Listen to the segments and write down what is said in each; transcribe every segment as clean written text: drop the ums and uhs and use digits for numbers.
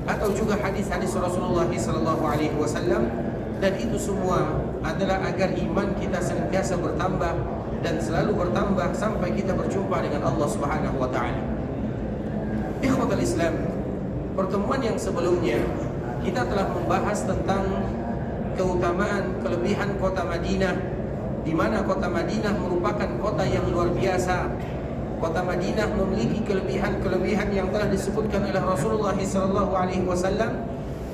atau juga hadis-hadis Rasulullah SAW, dan itu semua adalah agar iman kita senantiasa bertambah dan selalu bertambah sampai kita berjumpa dengan Allah Subhanahu wa taala. Ikhwatul Islam, pertemuan yang sebelumnya kita telah membahas tentang keutamaan kelebihan kota Madinah, di mana kota Madinah merupakan kota yang luar biasa. Kota Madinah memiliki kelebihan-kelebihan yang telah disebutkan oleh Rasulullah SAW.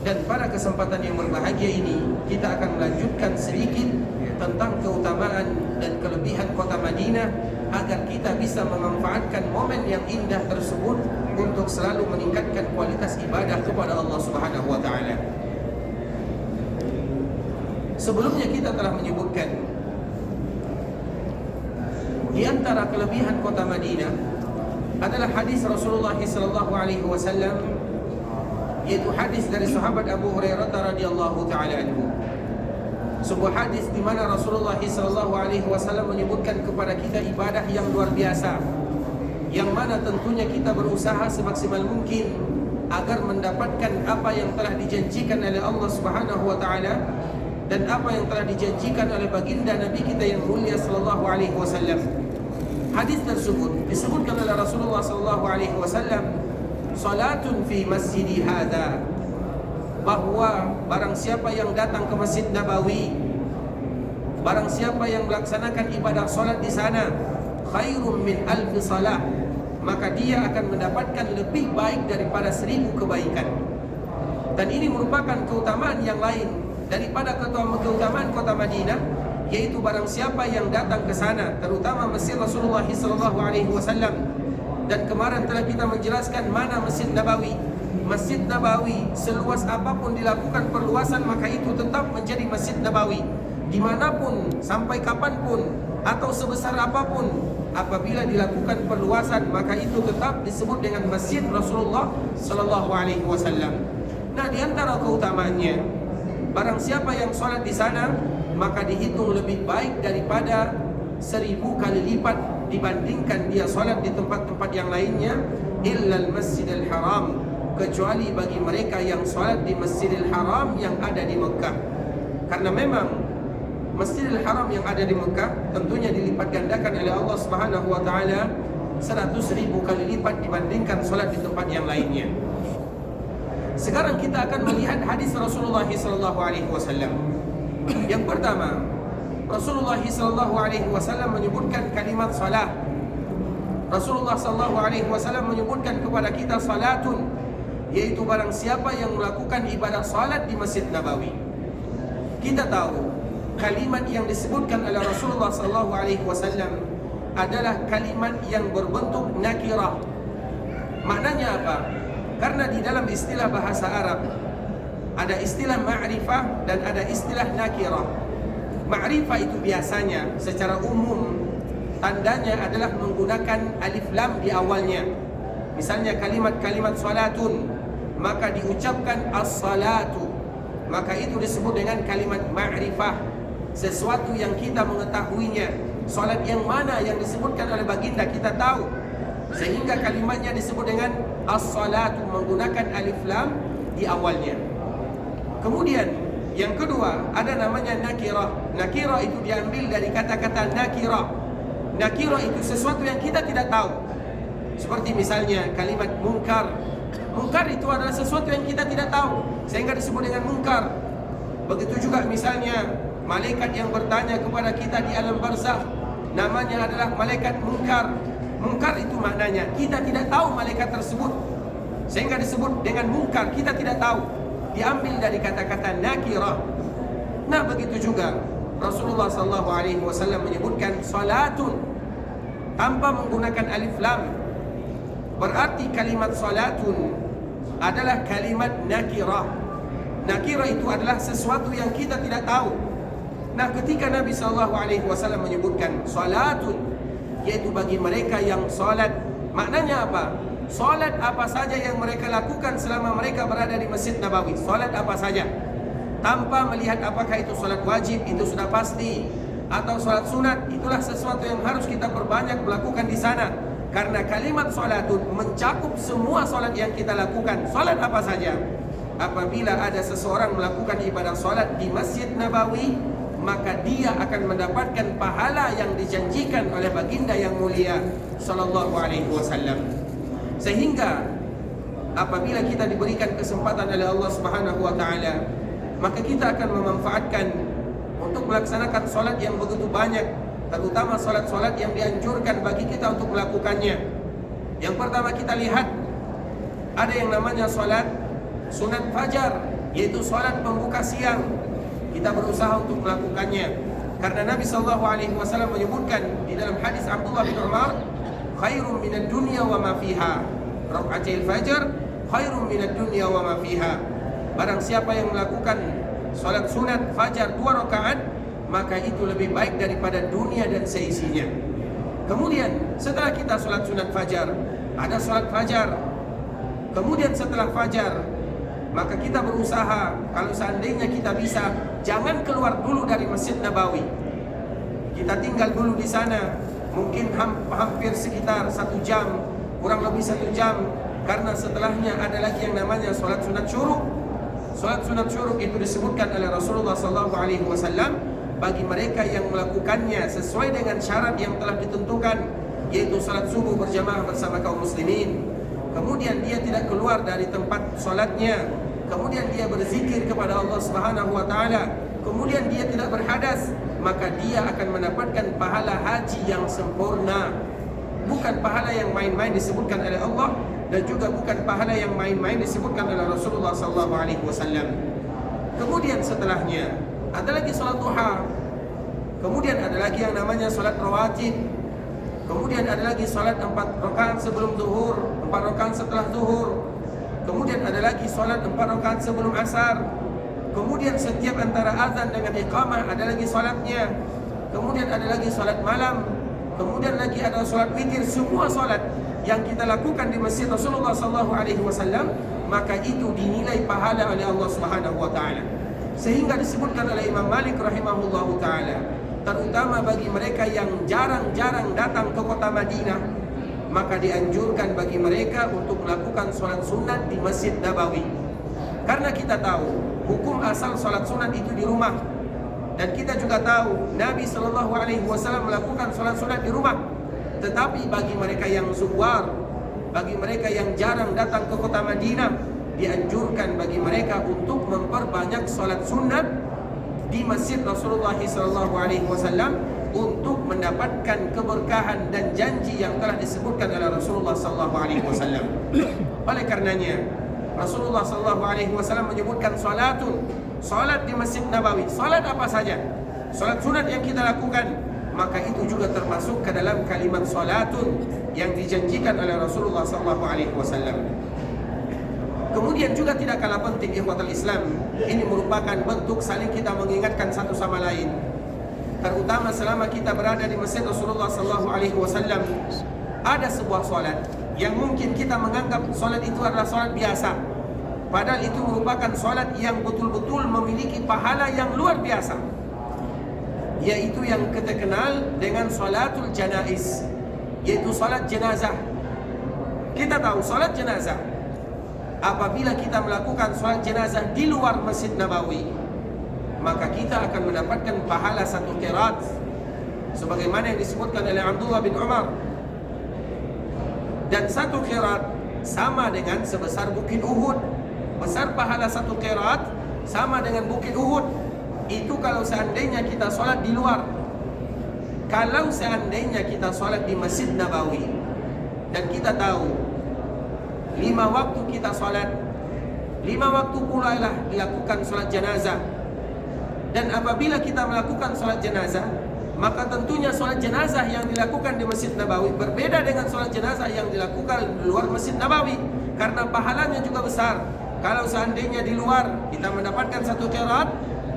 Dan pada kesempatan yang berbahagia ini kita akan melanjutkan sedikit tentang keutamaan dan kelebihan kota Madinah, agar kita bisa memanfaatkan momen yang indah tersebut untuk selalu meningkatkan kualitas ibadah kepada Allah Subhanahu wa taala. Sebelumnya kita telah menyebutkan di antara kelebihan kota Madinah adalah hadis Rasulullah SAW, yaitu hadis dari sahabat Abu Hurairah radhiyallahu taala anhu. Sebuah hadis di mana Rasulullah SAW menyebutkan kepada kita ibadah yang luar biasa, yang mana tentunya kita berusaha semaksimal mungkin agar mendapatkan apa yang telah dijanjikan oleh Allah Subhanahu wa taala dan apa yang telah dijanjikan oleh baginda Nabi kita yang mulia sallallahu alaihi wasallam. Hadis tersebut disebutkan oleh Rasulullah sallallahu alaihi wasallam, salatun fi masjidi hadza, bahwa barang siapa yang datang ke Masjid Nabawi, barang siapa yang melaksanakan ibadah salat di sana, khairum min alfi salah, maka dia akan mendapatkan lebih baik daripada 1000 kebaikan. Dan ini merupakan keutamaan yang lain daripada keutamaan kota Madinah, yaitu barang siapa yang datang ke sana, terutama Masjid Rasulullah SAW. Dan kemarin telah kita menjelaskan mana Masjid Nabawi. Masjid Nabawi seluas apapun dilakukan perluasan, maka itu tetap menjadi Masjid Nabawi. Dimanapun, sampai kapanpun, atau sebesar apapun, apabila dilakukan perluasan, maka itu tetap disebut dengan Masjid Rasulullah SAW. Nah, di antara keutamaannya, barang siapa yang sholat di sana, maka dihitung lebih baik daripada 1000 kali lipat dibandingkan dia sholat di tempat-tempat yang lainnya, illal masjidil haram, kecuali bagi mereka yang sholat di Masjidil Haram yang ada di Mekah. Karena memang Masjidil Haram yang ada di Mekah tentunya dilipat gandakan oleh Allah Subhanahu wa taala 100.000 kali lipat dibandingkan sholat di tempat yang lainnya. Sekarang kita akan melihat hadis Rasulullah SAW. Yang pertama, Rasulullah SAW menyebutkan kalimat salat. Rasulullah SAW menyebutkan kepada kita salatun, yaitu barang siapa yang melakukan ibadah salat di Masjid Nabawi. Kita tahu kalimat yang disebutkan oleh Rasulullah SAW adalah kalimat yang berbentuk nakirah. Maknanya apa? Karena di dalam istilah bahasa Arab ada istilah ma'rifah dan ada istilah nakirah. Ma'rifah itu biasanya secara umum tandanya adalah menggunakan alif lam di awalnya. Misalnya kalimat-kalimat salatun, maka diucapkan as-salatu, maka itu disebut dengan kalimat ma'rifah, sesuatu yang kita mengetahuinya. Salat yang mana yang disebutkan oleh baginda kita tahu, sehingga kalimatnya disebut dengan as-salatu, menggunakan alif lam di awalnya. Kemudian yang kedua ada namanya nakirah. Nakirah itu diambil dari kata-kata nakirah. Nakirah itu sesuatu yang kita tidak tahu. Seperti misalnya kalimat mungkar. Mungkar itu adalah sesuatu yang kita tidak tahu, sehingga disebut dengan mungkar. Begitu juga misalnya malaikat yang bertanya kepada kita di alam barzakh, namanya adalah malaikat mungkar. Mungkar itu maknanya kita tidak tahu malaikat tersebut, sehingga disebut dengan mungkar, kita tidak tahu. Diambil dari kata-kata nakirah. Nah, begitu juga Rasulullah SAW menyebutkan salatun tanpa menggunakan alif lam. Berarti kalimat salatun adalah kalimat nakirah. Nakirah itu adalah sesuatu yang kita tidak tahu. Nah, ketika Nabi SAW menyebutkan salatun, yaitu bagi mereka yang salat, maknanya apa? Salat apa saja yang mereka lakukan selama mereka berada di Masjid Nabawi. Salat apa saja, tanpa melihat apakah itu salat wajib, itu sudah pasti, atau salat sunat, itulah sesuatu yang harus kita perbanyak melakukan di sana. Karena kalimat salatun mencakup semua salat yang kita lakukan. Salat apa saja? Apabila ada seseorang melakukan ibadah salat di Masjid Nabawi, maka dia akan mendapatkan pahala yang dijanjikan oleh baginda yang mulia sallallahu alaihi wasallam. Sehingga apabila kita diberikan kesempatan oleh Allah Subhanahu wa taala, maka kita akan memanfaatkan untuk melaksanakan salat yang begitu banyak, terutama salat-salat yang dianjurkan bagi kita untuk melakukannya. Yang pertama kita lihat ada yang namanya salat sunat fajar, yaitu salat pembuka siang. Kita berusaha untuk melakukannya karena Nabi sallallahu alaihi wasallam menyebutkan di dalam hadis Abdullah bin Umar, khairum minad dunya wa ma fiha. Rakaatil fajr khairum minad dunya wa ma fiha. Barang siapa yang melakukan salat sunat fajar 2 rakaat, maka itu lebih baik daripada dunia dan seisinya. Kemudian setelah kita salat sunat fajar, ada salat fajar. Kemudian setelah fajar, maka kita berusaha, kalau seandainya kita bisa, jangan keluar dulu dari Masjid Nabawi. Kita tinggal dulu di sana, mungkin hampir sekitar 1 jam, kurang lebih 1 jam, karena setelahnya ada lagi yang namanya salat sunat syuruk. Salat sunat syuruk itu disebutkan oleh Rasulullah SAW bagi mereka yang melakukannya sesuai dengan syarat yang telah ditentukan, yaitu salat subuh berjamaah bersama kaum muslimin. Kemudian dia tidak keluar dari tempat salatnya, kemudian dia berzikir kepada Allah Subhanahu wa taala, kemudian dia tidak berhadas, maka dia akan mendapatkan pahala haji yang sempurna. Bukan pahala yang main-main disebutkan oleh Allah, dan juga bukan pahala yang main-main disebutkan oleh Rasulullah sallallahu alaihi wasallam. Kemudian setelahnya ada lagi salat duha. Kemudian ada lagi yang namanya salat rawatib. Kemudian ada lagi salat 4 rakaat sebelum zuhur, 4 rakaat setelah zuhur. Kemudian ada lagi salat 4 rakaat sebelum asar. Kemudian setiap antara azan dengan iqamah ada lagi salatnya. Kemudian ada lagi salat malam. Kemudian lagi ada salat witir. Semua salat yang kita lakukan di masjid Rasulullah sallallahu alaihi wasallam, maka itu dinilai pahala oleh Allah Subhanahu wa taala. Sehingga disebutkan oleh Imam Malik rahimahullahu taala, terutama bagi mereka yang jarang-jarang datang ke kota Madinah, maka dianjurkan bagi mereka untuk melakukan salat sunat di Masjid Nabawi. Karena kita tahu hukum asal salat sunat itu di rumah, dan kita juga tahu Nabi sallallahu alaihi wasallam melakukan salat sunat di rumah. Tetapi bagi mereka yang zuwar, bagi mereka yang jarang datang ke kota Madinah, dianjurkan bagi mereka untuk memperbanyak salat sunat di Masjid Rasulullah SAW untuk mendapatkan keberkahan dan janji yang telah disebutkan oleh Rasulullah SAW. Oleh karenanya Rasulullah SAW menyebutkan salat di Masjid Nabawi. Salat apa saja? Salat sunat yang kita lakukan, maka itu juga termasuk ke dalam kalimat salatun yang dijanjikan oleh Rasulullah SAW. Kemudian juga tidak kalah penting ikhwatul Islam, ini merupakan bentuk saling kita mengingatkan satu sama lain. Terutama selama kita berada di Masjid Rasulullah SAW, ada sebuah salat yang mungkin kita menganggap salat itu adalah salat biasa, padahal itu merupakan salat yang betul-betul memiliki pahala yang luar biasa, yaitu yang kita kenal dengan salatul janaiz, yaitu salat jenazah. Kita tahu salat jenazah, apabila kita melakukan salat jenazah di luar Masjid Nabawi, maka kita akan mendapatkan pahala 1 qiraat, sebagaimana yang disebutkan oleh Abdullah bin Umar. Dan 1 qiraat sama dengan sebesar bukit Uhud. Besar pahala 1 qiraat sama dengan bukit Uhud. Itu kalau seandainya kita sholat di luar. Kalau seandainya kita sholat di Masjid Nabawi, dan kita tahu 5 waktu kita sholat, 5 waktu pula lah dilakukan sholat jenazah. Dan apabila kita melakukan sholat jenazah, maka tentunya sholat jenazah yang dilakukan di Masjid Nabawi berbeda dengan sholat jenazah yang dilakukan di luar Masjid Nabawi, karena pahalanya juga besar. Kalau seandainya di luar kita mendapatkan 1 qiraat,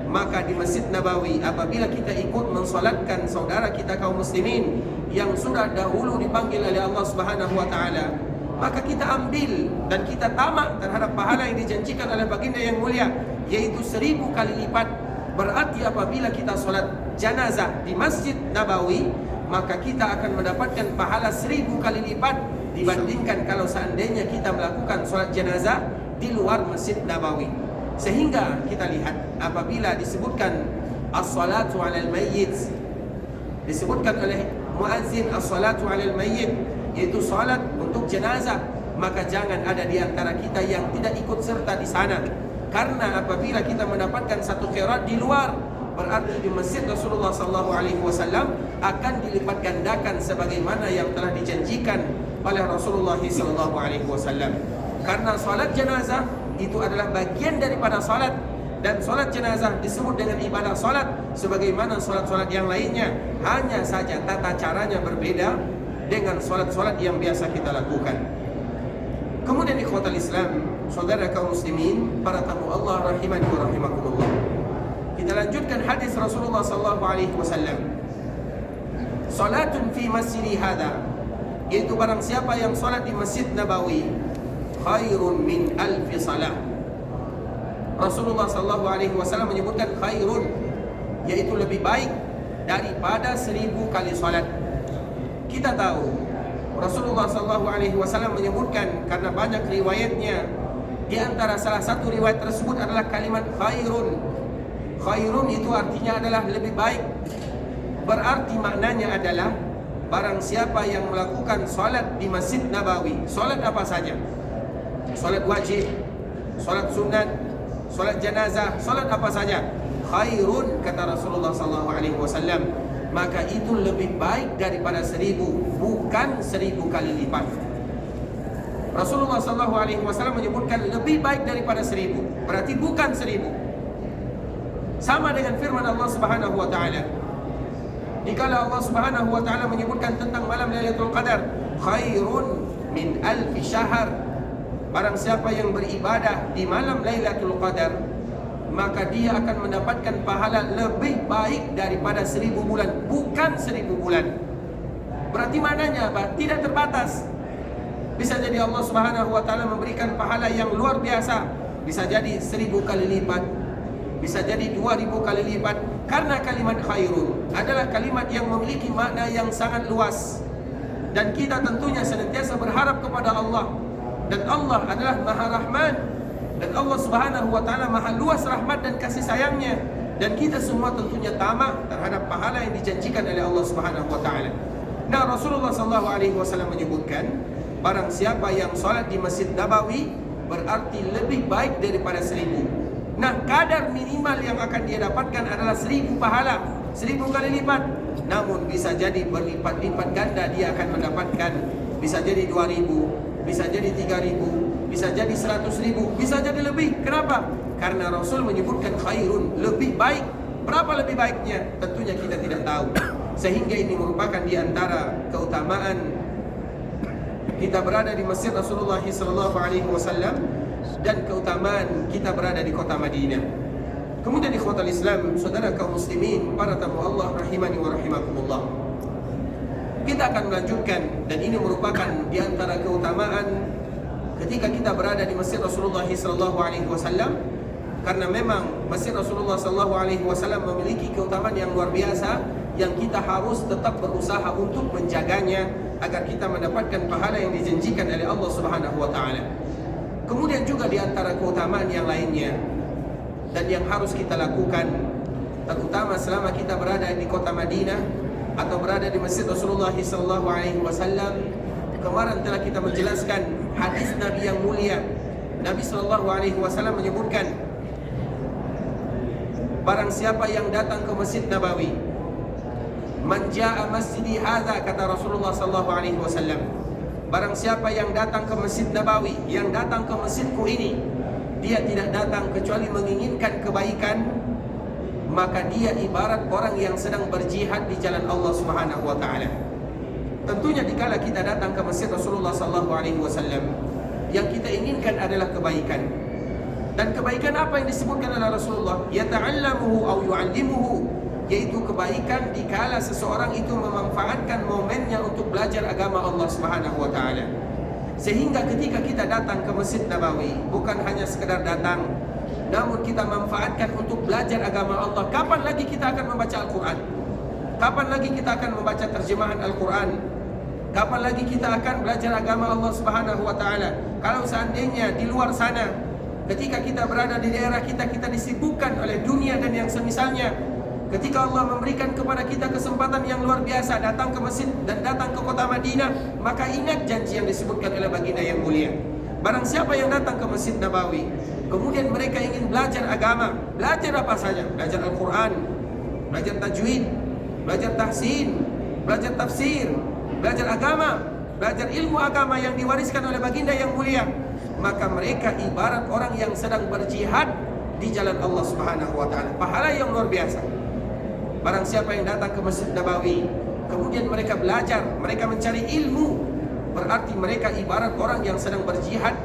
maka di Masjid Nabawi apabila kita ikut mensolatkan saudara kita kaum muslimin yang sudah dahulu dipanggil oleh Allah Subhanahu wa taala, maka kita ambil dan kita tamak terhadap pahala yang dijanjikan oleh baginda yang mulia, yaitu 1000 kali lipat. Berarti apabila kita solat jenazah di Masjid Nabawi, maka kita akan mendapatkan pahala 1000 kali lipat dibandingkan kalau seandainya kita melakukan solat jenazah di luar Masjid Nabawi. Sehingga kita lihat apabila disebutkan as-salatu 'alal mayyit, disebutkan oleh muazzin as-salatu 'alal mayyit, yaitu salat untuk jenazah, maka jangan ada di antara kita yang tidak ikut serta di sana. Karena apabila kita mendapatkan satu qiraat di luar, berarti di masjid Rasulullah SAW akan dilipat gandakan sebagaimana yang telah dijanjikan oleh Rasulullah SAW. Karena salat jenazah itu adalah bagian daripada salat, dan salat jenazah disebut dengan ibadah salat sebagaimana salat-salat yang lainnya, hanya saja tata caranya berbeda dengan salat-salat yang biasa kita lakukan. Kemudian ikhwatal Islam, saudara kaum muslimin, para tamu Allah rahimani wa rahimakumullah. Kita lanjutkan hadis Rasulullah sallallahu alaihi wasallam. Salatun fi masjidi hadza, yaitu barang siapa yang salat di Masjid Nabawi, khairun min alfi salah. Rasulullah sallallahu alaihi wasallam menyebutkan khairun, yaitu lebih baik daripada 1000 kali salat. Kita tahu Rasulullah sallallahu alaihi wasallam menyebutkan, karena banyak riwayatnya, di antara salah satu riwayat tersebut adalah kalimat khairun. Khairun itu artinya adalah lebih baik. Berarti maknanya adalah barang siapa yang melakukan salat di Masjid Nabawi, salat apa saja, salat wajib, salat sunat, salat jenazah, salat apa saja, khairun kata Rasulullah sallallahu alaihi wasallam, maka itu lebih baik daripada 1000, bukan 1000 kali lipat. Rasulullah sallallahu alaihi wasallam menyebutkan lebih baik daripada 1000, berarti bukan 1000. Sama dengan firman Allah Subhanahu wa taala. Dikala Allah Subhanahu wa taala menyebutkan tentang malam Lailatul Qadar, khairun min alfi syahr. Barang siapa yang beribadah di malam Lailatul Qadar, maka dia akan mendapatkan pahala lebih baik daripada 1000 bulan, bukan 1000 bulan. Berarti maknanya apa? Tidak terbatas. Bisa jadi Allah Subhanahu wa taala memberikan pahala yang luar biasa, bisa jadi 1000 kali lipat, bisa jadi 2000 kali lipat. Karena kalimat khairun adalah kalimat yang memiliki makna yang sangat luas, dan kita tentunya senantiasa berharap kepada Allah. Dan Allah adalah Maha Rahman, dan Allah Subhanahu wa taala Maha luas rahmat dan kasih sayangnya, dan kita semua tentunya tamak terhadap pahala yang dijanjikan oleh Allah Subhanahu wa taala. Nah, Rasulullah sallallahu alaihi wasallam menyebutkan, barang siapa yang salat di Masjid Nabawi berarti lebih baik daripada 1000. Nah, kadar minimal yang akan dia dapatkan adalah 1000 pahala, 1000 kali lipat. Namun bisa jadi berlipat-lipat ganda dia akan mendapatkan. Bisa jadi 2000, bisa jadi 3000, bisa jadi 100.000, bisa jadi lebih. Kenapa? Karena Rasul menyebutkan khairun, lebih baik. Berapa lebih baiknya? Tentunya kita tidak tahu. Sehingga ini merupakan di antara keutamaan kita berada di Masjid Rasulullah SAW dan keutamaan kita berada di kota Madinah. Kemudian ikhwatal Islam, saudara kaum muslimin, para tamu Allah rahimani wa rahimakumullah. Kita akan melanjutkan, dan ini merupakan di antara keutamaan ketika kita berada di Masjid Rasulullah SAW, karena memang Masjid Rasulullah SAW memiliki keutamaan yang luar biasa yang kita harus tetap berusaha untuk menjaganya agar kita mendapatkan pahala yang dijanjikan oleh Allah Subhanahu wa taala. Kemudian juga di antara keutamaan yang lainnya dan yang harus kita lakukan, terutama selama kita berada di kota Madinah atau berada di Masjid Rasulullah SAW. Kemarin telah kita menjelaskan hadis Nabi yang mulia. Nabi SAW menyebutkan, barang siapa yang datang ke Masjid Nabawi, man jaa masjidi hadza, kata Rasulullah SAW, barang siapa yang datang ke Masjid Nabawi, yang datang ke masjidku ini, dia tidak datang kecuali menginginkan kebaikan, maka dia ibarat orang yang sedang berjihad di jalan Allah Subhanahu wa taala. Tentunya dikala kita datang ke Masjid Rasulullah SAW, yang kita inginkan adalah kebaikan. Dan kebaikan apa yang disebutkan oleh Rasulullah? Yata'allamuhu aw yu'allimuhu, yaitu kebaikan dikala seseorang itu memanfaatkan momennya untuk belajar agama Allah Subhanahu wa taala. Sehingga ketika kita datang ke Masjid Nabawi, bukan hanya sekedar datang, namun kita manfaatkan untuk belajar agama Allah. Kapan lagi kita akan membaca Al-Quran? Kapan lagi kita akan membaca terjemahan Al-Quran? Kapan lagi kita akan belajar agama Allah Subhanahu wa Ta'ala? Kalau seandainya di luar sana, ketika kita berada di daerah kita, kita disibukkan oleh dunia dan yang semisalnya. Ketika Allah memberikan kepada kita kesempatan yang luar biasa, datang ke masjid dan datang ke kota Madinah, maka ingat janji yang disebutkan oleh baginda yang mulia. Barang siapa yang datang ke Masjid Nabawi, kemudian mereka ingin belajar agama, belajar apa saja, belajar Al-Quran, belajar tajwid, belajar tahsin, belajar tafsir, belajar agama, belajar ilmu agama yang diwariskan oleh baginda yang mulia, maka mereka ibarat orang yang sedang berjihad di jalan Allah Subhanahu wa Ta'ala. Pahala yang luar biasa. Barang siapa yang datang ke Masjid Nabawi, kemudian mereka belajar, mereka mencari ilmu, berarti mereka ibarat orang yang sedang berjihad.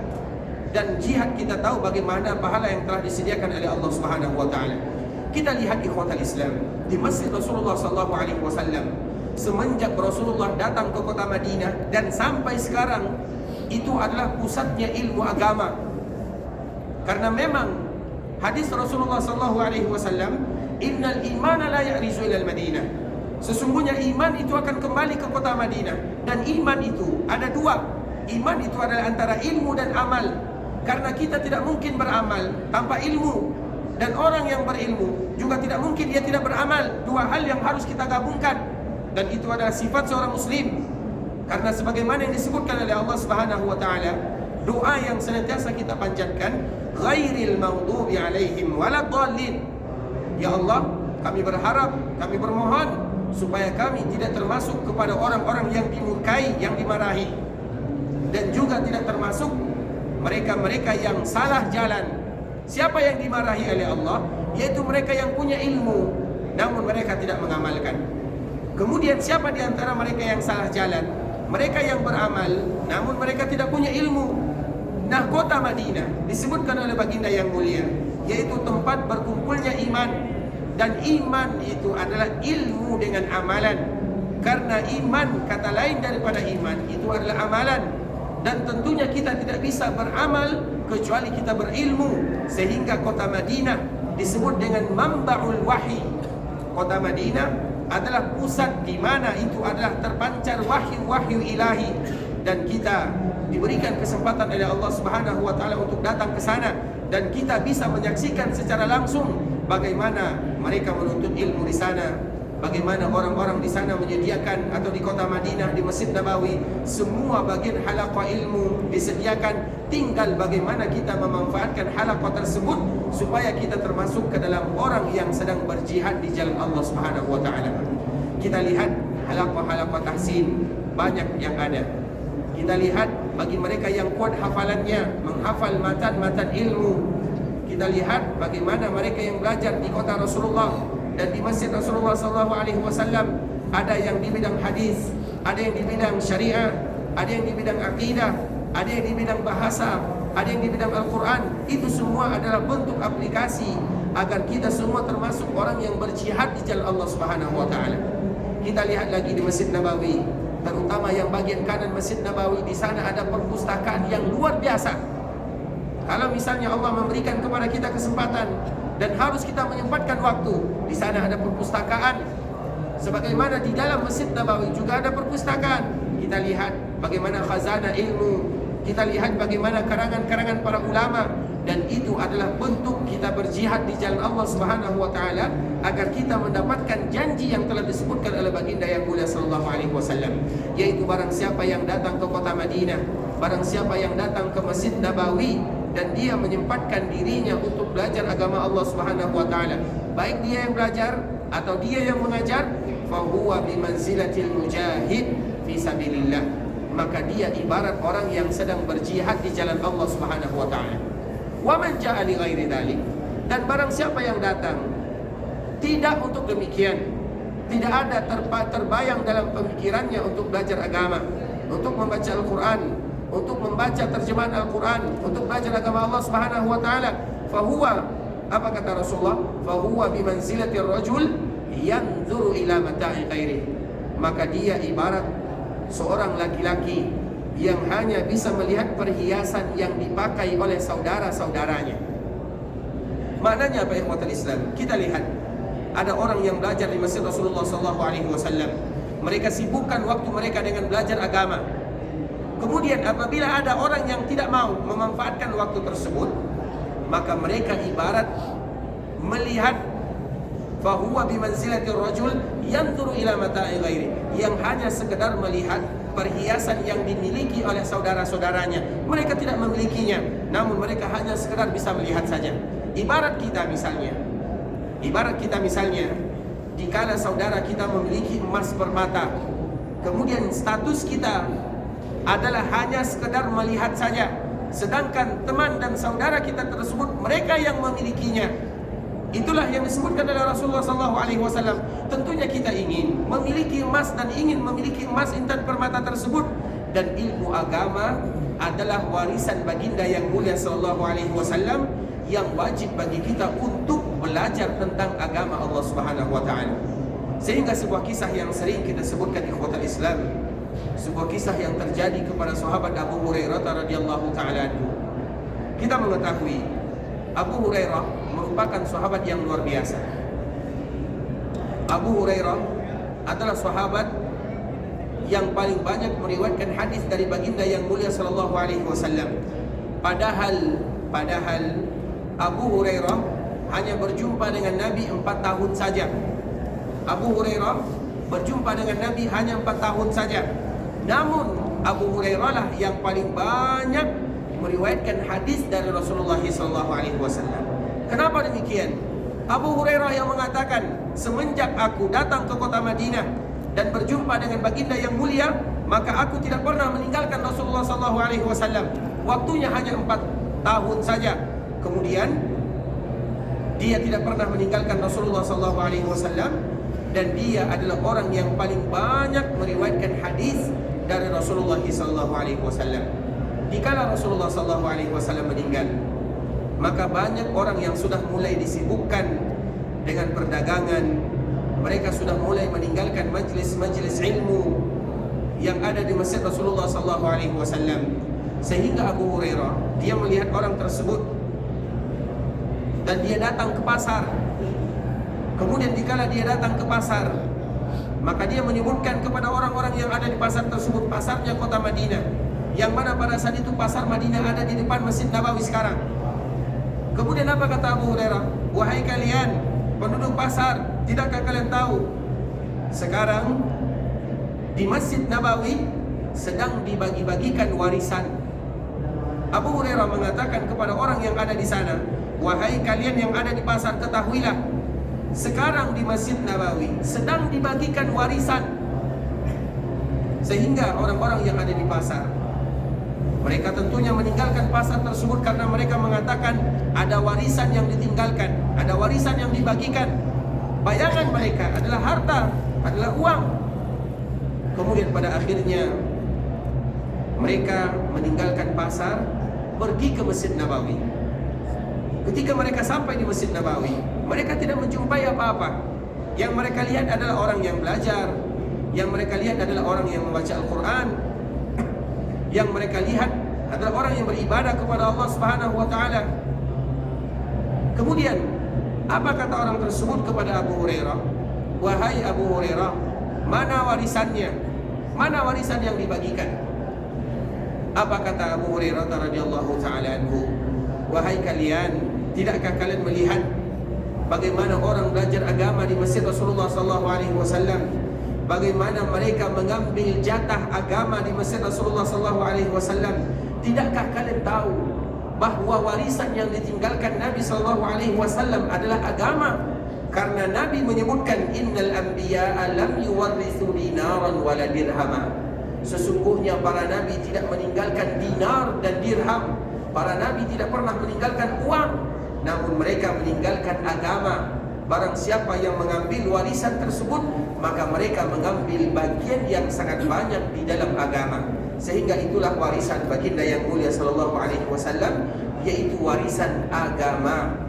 Dan jihad kita tahu bagaimana pahala yang telah disediakan oleh Allah Subhanahu wa Ta'ala. Kita lihat ikhwatal Islam di Masjid Rasulullah SAW, semenjak Rasulullah datang ke kota Madinah dan sampai sekarang, itu adalah pusatnya ilmu agama. Karena memang hadis Rasulullah SAW, innal imana la ya'rizu ilal Madinah. Sesungguhnya iman itu akan kembali ke kota Madinah. Dan iman itu ada dua. Iman itu adalah antara ilmu dan amal. Karena kita tidak mungkin beramal tanpa ilmu. Dan orang yang berilmu juga tidak mungkin dia tidak beramal. Dua hal yang harus kita gabungkan. Dan itu adalah sifat seorang muslim. Karena sebagaimana yang disebutkan oleh Allah Subhanahu wa Ta'ala, doa yang senantiasa kita panjatkan, ghairil maghdubi alaihim waladdallin. Ya Allah, kami berharap, kami bermohon supaya kami tidak termasuk kepada orang-orang yang dimurkai, yang dimarahi, dan juga tidak termasuk mereka-mereka yang salah jalan. Siapa yang dimarahi oleh Allah? Yaitu mereka yang punya ilmu namun mereka tidak mengamalkan. Kemudian siapa di antara mereka yang salah jalan? Mereka yang beramal namun mereka tidak punya ilmu. Nah, kota Madinah disebutkan oleh baginda yang mulia, yaitu tempat berkumpulnya iman. Dan iman itu adalah ilmu dengan amalan. Karena iman, kata lain daripada iman, itu adalah amalan. Dan tentunya kita tidak bisa beramal kecuali kita berilmu. Sehingga kota Madinah disebut dengan Manba'ul Wahyi. Kota Madinah adalah pusat di mana itu adalah terpancar wahyu-wahyu ilahi. Dan kita diberikan kesempatan oleh Allah Subhanahu wa Ta'ala untuk datang ke sana, dan kita bisa menyaksikan secara langsung bagaimana mereka menuntut ilmu di sana, bagaimana orang-orang di sana menyediakan, atau di kota Madinah, di Masjid Nabawi, semua bagian halaqah ilmu disediakan. Tinggal bagaimana kita memanfaatkan halaqah tersebut supaya kita termasuk ke dalam orang yang sedang berjihad di jalan Allah Subhanahu wa Ta'ala. Kita lihat halaqah-halaqah tahsin banyak yang ada. Kita lihat bagi mereka yang kuat hafalannya, menghafal matan-matan ilmu. Kita lihat bagaimana mereka yang belajar di kota Rasulullah dan di Masjid Rasulullah SAW. Ada yang di bidang hadis, ada yang di bidang syariah, ada yang di bidang akidah, ada yang di bidang bahasa, ada yang di bidang Al-Quran. Itu semua adalah bentuk aplikasi agar kita semua termasuk orang yang berjihad di jalan Allah Subhanahu wa Ta'ala. Kita lihat lagi di Masjid Nabawi, terutama yang bagian kanan Masjid Nabawi, di sana ada perpustakaan yang luar biasa. Kalau misalnya Allah memberikan kepada kita kesempatan dan harus kita menyempatkan waktu, di sana ada perpustakaan. Sebagaimana di dalam Masjid Nabawi juga ada perpustakaan. Kita lihat bagaimana khazanah ilmu, kita lihat bagaimana karangan-karangan para ulama, dan itu adalah bentuk kita berjihad di jalan Allah Subhanahu wa Ta'ala agar kita mendapatkan janji yang telah disebutkan oleh baginda yang mulia sallallahu alaihi wasallam, yaitu barang siapa yang datang ke kota Madinah, barang siapa yang datang ke Masjid Nabawi dan dia menyempatkan dirinya untuk belajar agama Allah Subhanahu wa Ta'ala, baik dia yang belajar atau dia yang mengajar, fahuwa bimanzilatil mujahid fi sabilillah, maka dia ibarat orang yang sedang berjihad di jalan Allah Subhanahu wa Ta'ala. Wa man ja'a li ghairi dzalik, dan barang siapa yang datang tidak untuk demikian, tidak ada terbayang dalam pemikirannya untuk belajar agama, untuk membaca Al-Quran, untuk membaca terjemahan Al-Quran, untuk belajar agama Allah Subhanahu wa Ta'ala, fahuwa, apa kata Rasulullah, fahuwa bimanzilatir rajul yanzuru ila mata'i ghairi, maka dia ibarat seorang laki-laki yang hanya bisa melihat perhiasan yang dipakai oleh saudara-saudaranya. Maknanya apa, ikhwatul Islam? Kita lihat ada orang yang belajar di masjid Rasulullah SAW. Mereka sibukkan waktu mereka dengan belajar agama. Kemudian apabila ada orang yang tidak mau memanfaatkan waktu tersebut, maka mereka ibarat melihat fahuwa bimanzilatir rajul yanzuru ila mata'i ghairi, yang hanya sekedar melihat perhiasan yang dimiliki oleh saudara-saudaranya. Mereka tidak memilikinya, namun mereka hanya sekedar bisa melihat saja. Ibarat kita misalnya, dikala saudara kita memiliki emas permata, kemudian status kita adalah hanya sekedar melihat saja, sedangkan teman dan saudara kita tersebut mereka yang memilikinya. Itulah yang disebutkan oleh Rasulullah SAW. Tentunya kita ingin memiliki emas dan ingin memiliki emas intan permata tersebut. Dan ilmu agama adalah warisan baginda yang mulia SAW, yang wajib bagi kita untuk belajar tentang agama Allah Subhanahu wa taala. Sehingga sebuah kisah yang sering kita sebutkan ikhwatal Islam, sebuah kisah yang terjadi kepada sahabat Abu Hurairah radhiyallahu taala anhu. Kita mengetahui Abu Hurairah merupakan sahabat yang luar biasa. Abu Hurairah adalah sahabat yang paling banyak meriwayatkan hadis dari baginda yang mulia sallallahu alaihi wasallam. Padahal Abu Hurairah hanya berjumpa dengan Nabi 4 tahun saja. Abu Hurairah berjumpa dengan Nabi hanya 4 tahun saja. Namun Abu Hurairah lah yang paling banyak meriwayatkan hadis dari Rasulullah SAW. Kenapa demikian? Abu Hurairah yang mengatakan, semenjak aku datang ke kota Madinah dan berjumpa dengan baginda yang mulia, maka aku tidak pernah meninggalkan Rasulullah SAW. Waktunya hanya 4 tahun saja. Kemudian dia tidak pernah meninggalkan Rasulullah SAW, dan dia adalah orang yang paling banyak meriwayatkan hadis dari Rasulullah SAW. Dikala Rasulullah SAW meninggal, maka banyak orang yang sudah mulai disibukkan dengan perdagangan. Mereka sudah mulai meninggalkan majlis-majlis ilmu yang ada di masjid Rasulullah SAW. Sehingga Abu Hurairah, dia melihat orang tersebut dan dia datang ke pasar. Kemudian dikala dia datang ke pasar, maka dia menyebutkan kepada orang-orang yang ada di pasar tersebut, pasarnya kota Madinah, yang mana pada saat itu pasar Madinah ada di depan Masjid Nabawi sekarang. Kemudian apa kata Abu Hurairah? Wahai kalian penduduk pasar, tidakkah kalian tahu sekarang di Masjid Nabawi sedang dibagi-bagikan warisan? Abu Hurairah mengatakan kepada orang yang ada di sana, wahai kalian yang ada di pasar, ketahuilah sekarang di Masjid Nabawi sedang dibagikan warisan. Sehingga orang-orang yang ada di pasar, mereka tentunya meninggalkan pasar tersebut karena mereka mengatakan ada warisan yang ditinggalkan, ada warisan yang dibagikan. Bayangan mereka adalah harta, adalah uang. Kemudian pada akhirnya mereka meninggalkan pasar, pergi ke Masjid Nabawi. Ketika mereka sampai di Masjid Nabawi, mereka tidak menjumpai apa-apa. Yang mereka lihat adalah orang yang belajar, yang mereka lihat adalah orang yang membaca Al-Quran, yang mereka lihat adalah orang yang beribadah kepada Allah Subhanahu wa taala. Kemudian apa kata orang tersebut kepada Abu Hurairah? Wahai Abu Hurairah, mana warisannya? Mana warisan yang dibagikan? Apa kata Abu Hurairah radhiyallahu taala anhu? Wahai kalian, tidakkah kalian melihat bagaimana orang belajar agama di Masjid Rasulullah SAW? Bagaimana mereka mengambil jatah agama di Masjid Rasulullah SAW? Tidakkah kalian tahu bahwa warisan yang ditinggalkan Nabi SAW adalah agama? Karena Nabi menyebutkan innal anbiya'a lam yuwarrithu dinaran wala dirhama. Sesungguhnya para nabi tidak meninggalkan dinar dan dirham. Para nabi tidak pernah meninggalkan uang, namun mereka meninggalkan agama. Barang siapa yang mengambil warisan tersebut, maka mereka mengambil bagian yang sangat banyak di dalam agama. Sehingga itulah warisan baginda yang mulia sallallahu alaihi wasallam, yaitu warisan agama.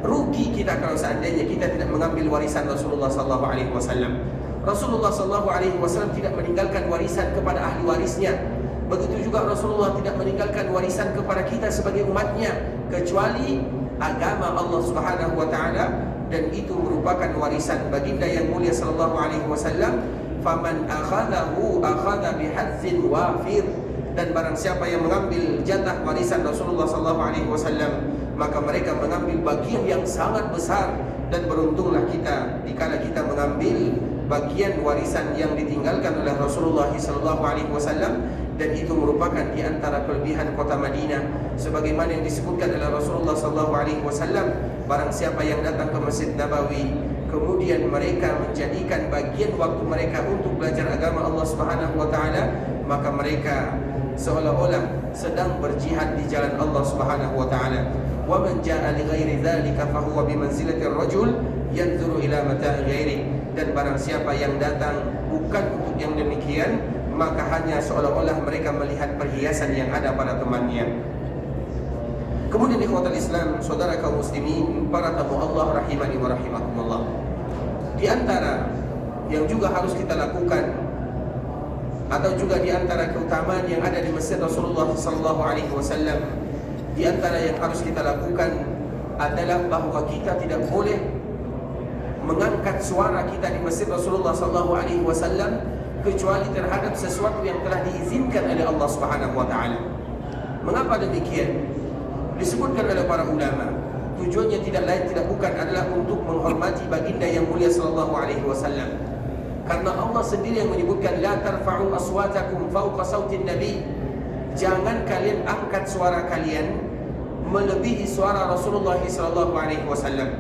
Rugi kita kalau seandainya kita tidak mengambil warisan Rasulullah sallallahu alaihi wasallam. Rasulullah sallallahu alaihi wasallam tidak meninggalkan warisan kepada ahli warisnya. Begitu juga Rasulullah tidak meninggalkan warisan kepada kita sebagai umatnya, kecuali agama Allah Subhanahu wa taala dan itu merupakan warisan baginda yang mulia sallallahu alaihi wasallam. Faman akhadahu akhadha bihadzin wafir, dan barang siapa yang mengambil jatah warisan Rasulullah sallallahu alaihi wasallam, maka mereka mengambil bagian yang sangat besar. Dan beruntunglah kita dikala kita mengambil bagian warisan yang ditinggalkan oleh Rasulullah sallallahu alaihi wasallam, dan itu merupakan di antara kelebihan kota Madinah sebagaimana yang disebutkan oleh Rasulullah sallallahu alaihi wasallam. Barang siapa yang datang ke Masjid Nabawi kemudian mereka menjadikan bagian waktu mereka untuk belajar agama Allah Subhanahu wa taala, maka mereka seolah-olah sedang berjihad di jalan Allah Subhanahu wa taala. Wa man jaa'a li ghairi dzalika fa huwa bi manzilati ar-rajul yanzuru ila mata'i ghairi, dan barang siapa yang datang bukan untuk yang demikian, maka hanya seolah-olah mereka melihat perhiasan yang ada pada temannya. Kemudian ikhwatal Islam, saudara kaum muslimin, para tamu Allah rahimani wa rahimakumullah, di antara yang juga harus kita lakukan atau juga di antara keutamaan yang ada di Masjid Rasulullah sallallahu alaihi wasallam, di antara yang harus kita lakukan adalah bahwa kita tidak boleh mengangkat suara kita di Masjid Rasulullah sallallahu alaihi wasallam kecuali terhadap sesuatu yang telah diizinkan oleh Allah Subhanahu wa taala. Mengapa demikian? Disebutkan oleh para ulama, tujuannya tidak lain tidak bukan adalah untuk menghormati baginda yang mulia sallallahu alaihi wasallam. Karena Allah sendiri yang menyebutkan la tarfa'u aswatakum fawqa sautin nabi. Jangan kalian angkat suara kalian melebihi suara Rasulullah sallallahu alaihi wasallam.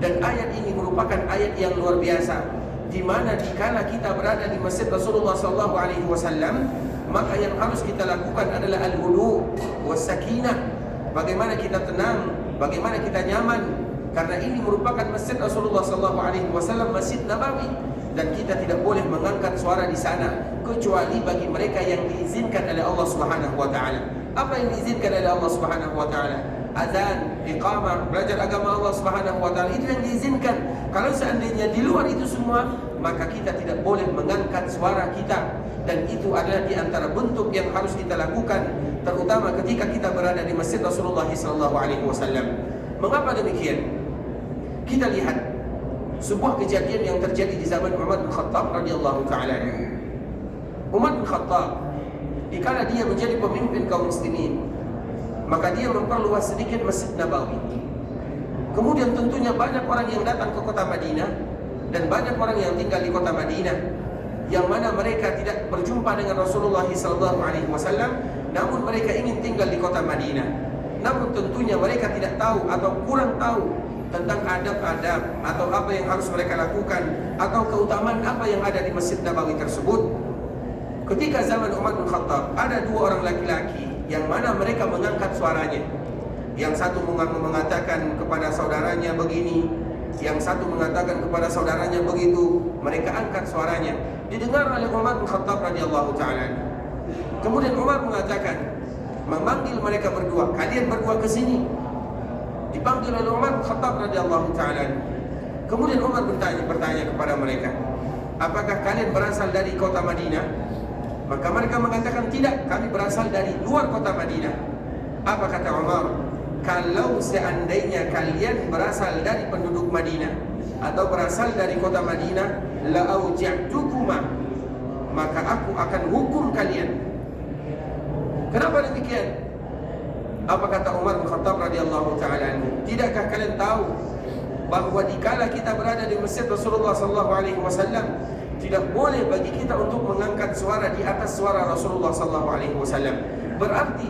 Dan ayat ini merupakan ayat yang luar biasa, di mana dikala kita berada di Masjid Rasulullah sallallahu alaihi wasallam, maka yang harus kita lakukan adalah al-hudu was-sakinah. Bagaimana kita tenang, bagaimana kita nyaman, karena ini merupakan Masjid Rasulullah sallallahu alaihi wasallam, Masjid Nabawi, dan kita tidak boleh mengangkat suara di sana kecuali bagi mereka yang diizinkan oleh Allah Subhanahu wa taala. Apa yang diizinkan oleh Allah Subhanahu wa taala? Azan, iqamah, belajar agama Allah Subhanahu wa taala, itu yang diizinkan. Kalau seandainya di luar itu semua, maka kita tidak boleh mengangkat suara kita, dan itu adalah di antara bentuk yang harus kita lakukan, terutama ketika kita berada di Masjid Rasulullah sallallahu alaihi wasallam. Mengapa demikian? Kita lihat sebuah kejadian yang terjadi di zaman Umar bin Khattab radhiyallahu taala. Umar bin Khattab dikala dia menjadi pemimpin kaum muslimin, maka dia memperluas sedikit Masjid Nabawi. Kemudian tentunya banyak orang yang datang ke kota Madinah dan banyak orang yang tinggal di kota Madinah, yang mana mereka tidak berjumpa dengan Rasulullah sallallahu alaihi wasallam, namun mereka ingin tinggal di kota Madinah. Namun tentunya mereka tidak tahu atau kurang tahu tentang adab-adab atau apa yang harus mereka lakukan atau keutamaan apa yang ada di Masjid Nabawi tersebut. Ketika zaman Umar bin Khattab, ada dua orang laki-laki yang mana mereka mengangkat suaranya. Yang satu mengatakan kepada saudaranya begini, yang satu mengatakan kepada saudaranya begitu. Mereka angkat suaranya, didengar oleh Umar bin Khattab radhiyallahu taala. Kemudian Umar mengatakan, memanggil mereka berdua, kalian berdua ke sini. Dipanggil oleh Umar bin Khattab radhiyallahu taala. Kemudian Umar bertanya kepada mereka, apakah kalian berasal dari kota Madinah? Maka mereka mengatakan, tidak, kami berasal dari luar kota Madinah. Apa kata Umar? Kalau seandainya kalian berasal dari penduduk Madinah atau berasal dari kota Madinah, la auji'tukuma, maka aku akan hukum kalian. Kenapa demikian? Apa kata Umar bin Khattab radhiyallahu taala? Tidakkah kalian tahu bahwa dikala kita berada di Masjid Rasulullah sallallahu alaihi wasallam, tidak boleh bagi kita untuk mengangkat suara di atas suara Rasulullah sallallahu alaihi wasallam. Berarti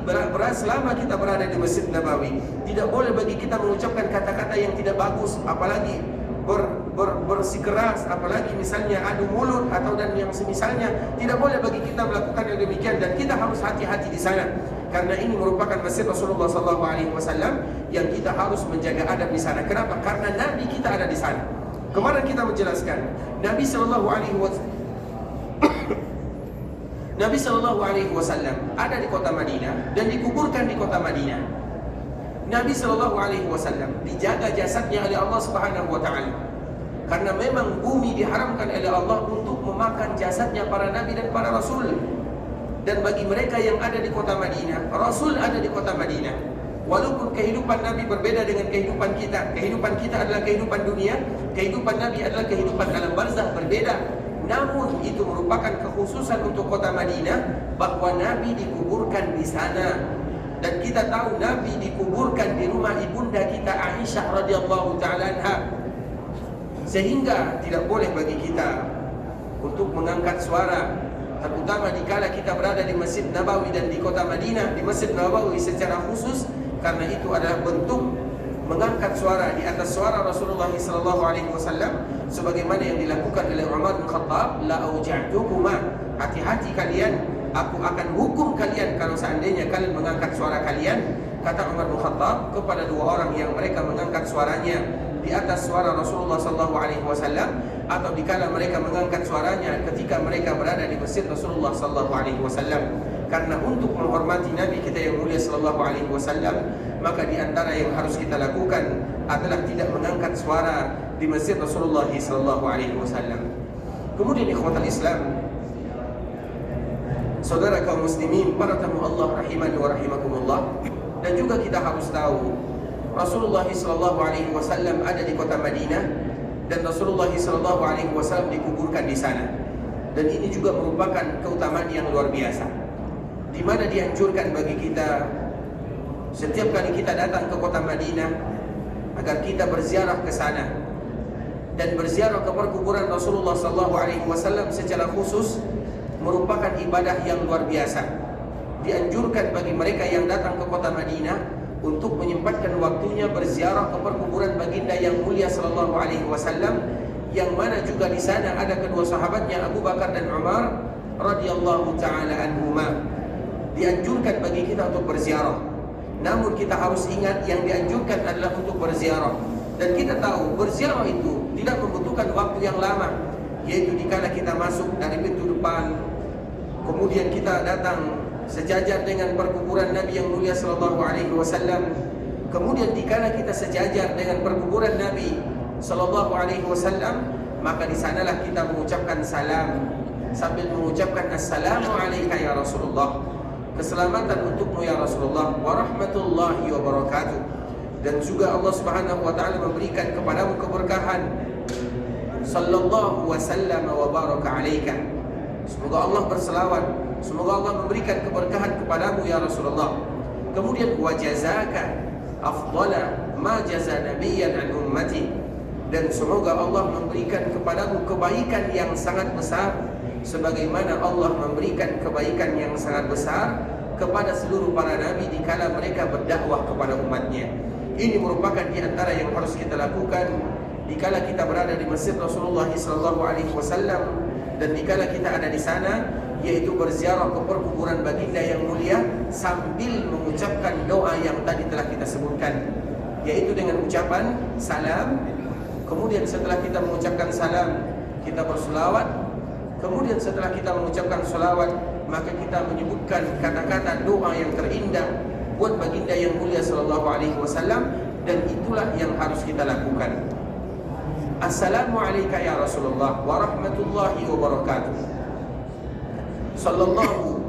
selama kita berada di Masjid Nabawi, tidak boleh bagi kita mengucapkan kata-kata yang tidak bagus, apalagi bersikeras, apalagi misalnya adu mulut atau dan yang semisalnya. Tidak boleh bagi kita melakukan yang demikian, dan kita harus hati-hati di sana. Karena ini merupakan Masjid Rasulullah sallallahu alaihi wasallam yang kita harus menjaga adab di sana. Kenapa? Karena Nabi kita ada di sana. Kemarin kita menjelaskan, Nabi sallallahu alaihi wasallam Nabi sallallahu alaihi wasallam ada di kota Madinah dan dikuburkan di kota Madinah. Nabi sallallahu alaihi wasallam dijaga jasadnya oleh Allah Subhanahu wa taala. Karena memang bumi diharamkan oleh Allah untuk memakan jasadnya para nabi dan para rasul. Dan bagi mereka yang ada di kota Madinah, Rasul ada di kota Madinah. Walaupun kehidupan Nabi berbeda dengan kehidupan kita. Kehidupan kita adalah kehidupan dunia, kehidupan Nabi adalah kehidupan alam barzakh, berbeda. Namun itu merupakan kekhususan untuk kota Madinah, bahwa Nabi dikuburkan di sana. Dan kita tahu Nabi dikuburkan di rumah ibunda kita Aisyah radhiyallahu taala anha. Sehingga tidak boleh bagi kita untuk mengangkat suara, terutama dikala kita berada di Masjid Nabawi dan di kota Madinah, di Masjid Nabawi secara khusus, karena itu adalah bentuk mengangkat suara di atas suara Rasulullah sallallahu alaihi wasallam, sebagaimana yang dilakukan oleh Umar bin Khattab. La auja'tukuma, hati-hati kalian, aku akan hukum kalian kalau seandainya kalian mengangkat suara kalian, kata Umar bin Khattab kepada dua orang yang mereka mengangkat suaranya di atas suara Rasulullah sallallahu alaihi wasallam, atau dikala mereka mengangkat suaranya ketika mereka berada di masjid Rasulullah sallallahu alaihi wasallam. Karena untuk menghormati Nabi kita yang mulia sallallahu alaihi wasallam, maka di antara yang harus kita lakukan adalah tidak mengangkat suara di masjid Rasulullah sallallahu alaihi wasallam. Kemudian ikhwatal Islam, saudara kaum muslimin, para tamu Allah rahimani wa rahimakumullah, dan juga kita harus tahu Rasulullah sallallahu alaihi wasallam ada di kota Madinah, dan Rasulullah sallallahu alaihi wasallam dikuburkan di sana. Dan ini juga merupakan keutamaan yang luar biasa, di mana dianjurkan bagi kita setiap kali kita datang ke kota Madinah agar kita berziarah ke sana. Dan berziarah ke perkuburan Rasulullah sallallahu alaihi wasallam secara khusus merupakan ibadah yang luar biasa. Dianjurkan bagi mereka yang datang ke kota Madinah untuk menyempatkan waktunya berziarah ke perkuburan baginda yang mulia sallallahu alaihi wasallam, yang mana juga di sana ada kedua sahabatnya Abu Bakar dan Umar radhiyallahu taala anhuma. Dianjurkan bagi kita untuk berziarah. Namun kita harus ingat yang dianjurkan adalah untuk berziarah. Dan kita tahu berziarah itu tidak membutuhkan waktu yang lama, yaitu dikala kita masuk dari pintu depan, kemudian kita datang sejajar dengan perkuburan Nabi yang mulia sallallahu alaihi wasallam. Kemudian dikala kita sejajar dengan perkuburan Nabi sallallahu alaihi wasallam, maka di sanalah kita mengucapkan salam sambil mengucapkan assalamu alayka ya Rasulullah. Keselamatan untukmu ya Rasulullah, wa rahmatullahi wa barakatuh. Dan juga Allah Subhanahu wa taala memberikan kepadamu keberkahan. Sallallahu wasallam wa baraka alaika. Semoga Allah berselawat, semoga Allah memberikan keberkahan kepadamu ya Rasulullah. Kemudian wa jazaka afdala ma jaza nabiyyan an ummati. Dan semoga Allah memberikan kepadamu kebaikan yang sangat besar, sebagaimana Allah memberikan kebaikan yang sangat besar kepada seluruh para nabi dikala mereka berdakwah kepada umatnya. Ini merupakan di antara yang harus kita lakukan dikala kita berada di masjid Rasulullah sallallahu alaihi wasallam, dan dikala kita ada di sana, yaitu berziarah ke perkuburan baginda yang mulia sambil mengucapkan doa yang tadi telah kita sebutkan, yaitu dengan ucapan salam. Kemudian setelah kita mengucapkan salam, kita berselawat. Kemudian setelah kita mengucapkan salawat, maka kita menyebutkan kata-kata doa yang terindah buat baginda yang mulia sallallahu alaihi wasallam, dan itulah yang harus kita lakukan. Assalamu alayka ya Rasulullah wa rahmatullahi wa barakatuh. Sallallahu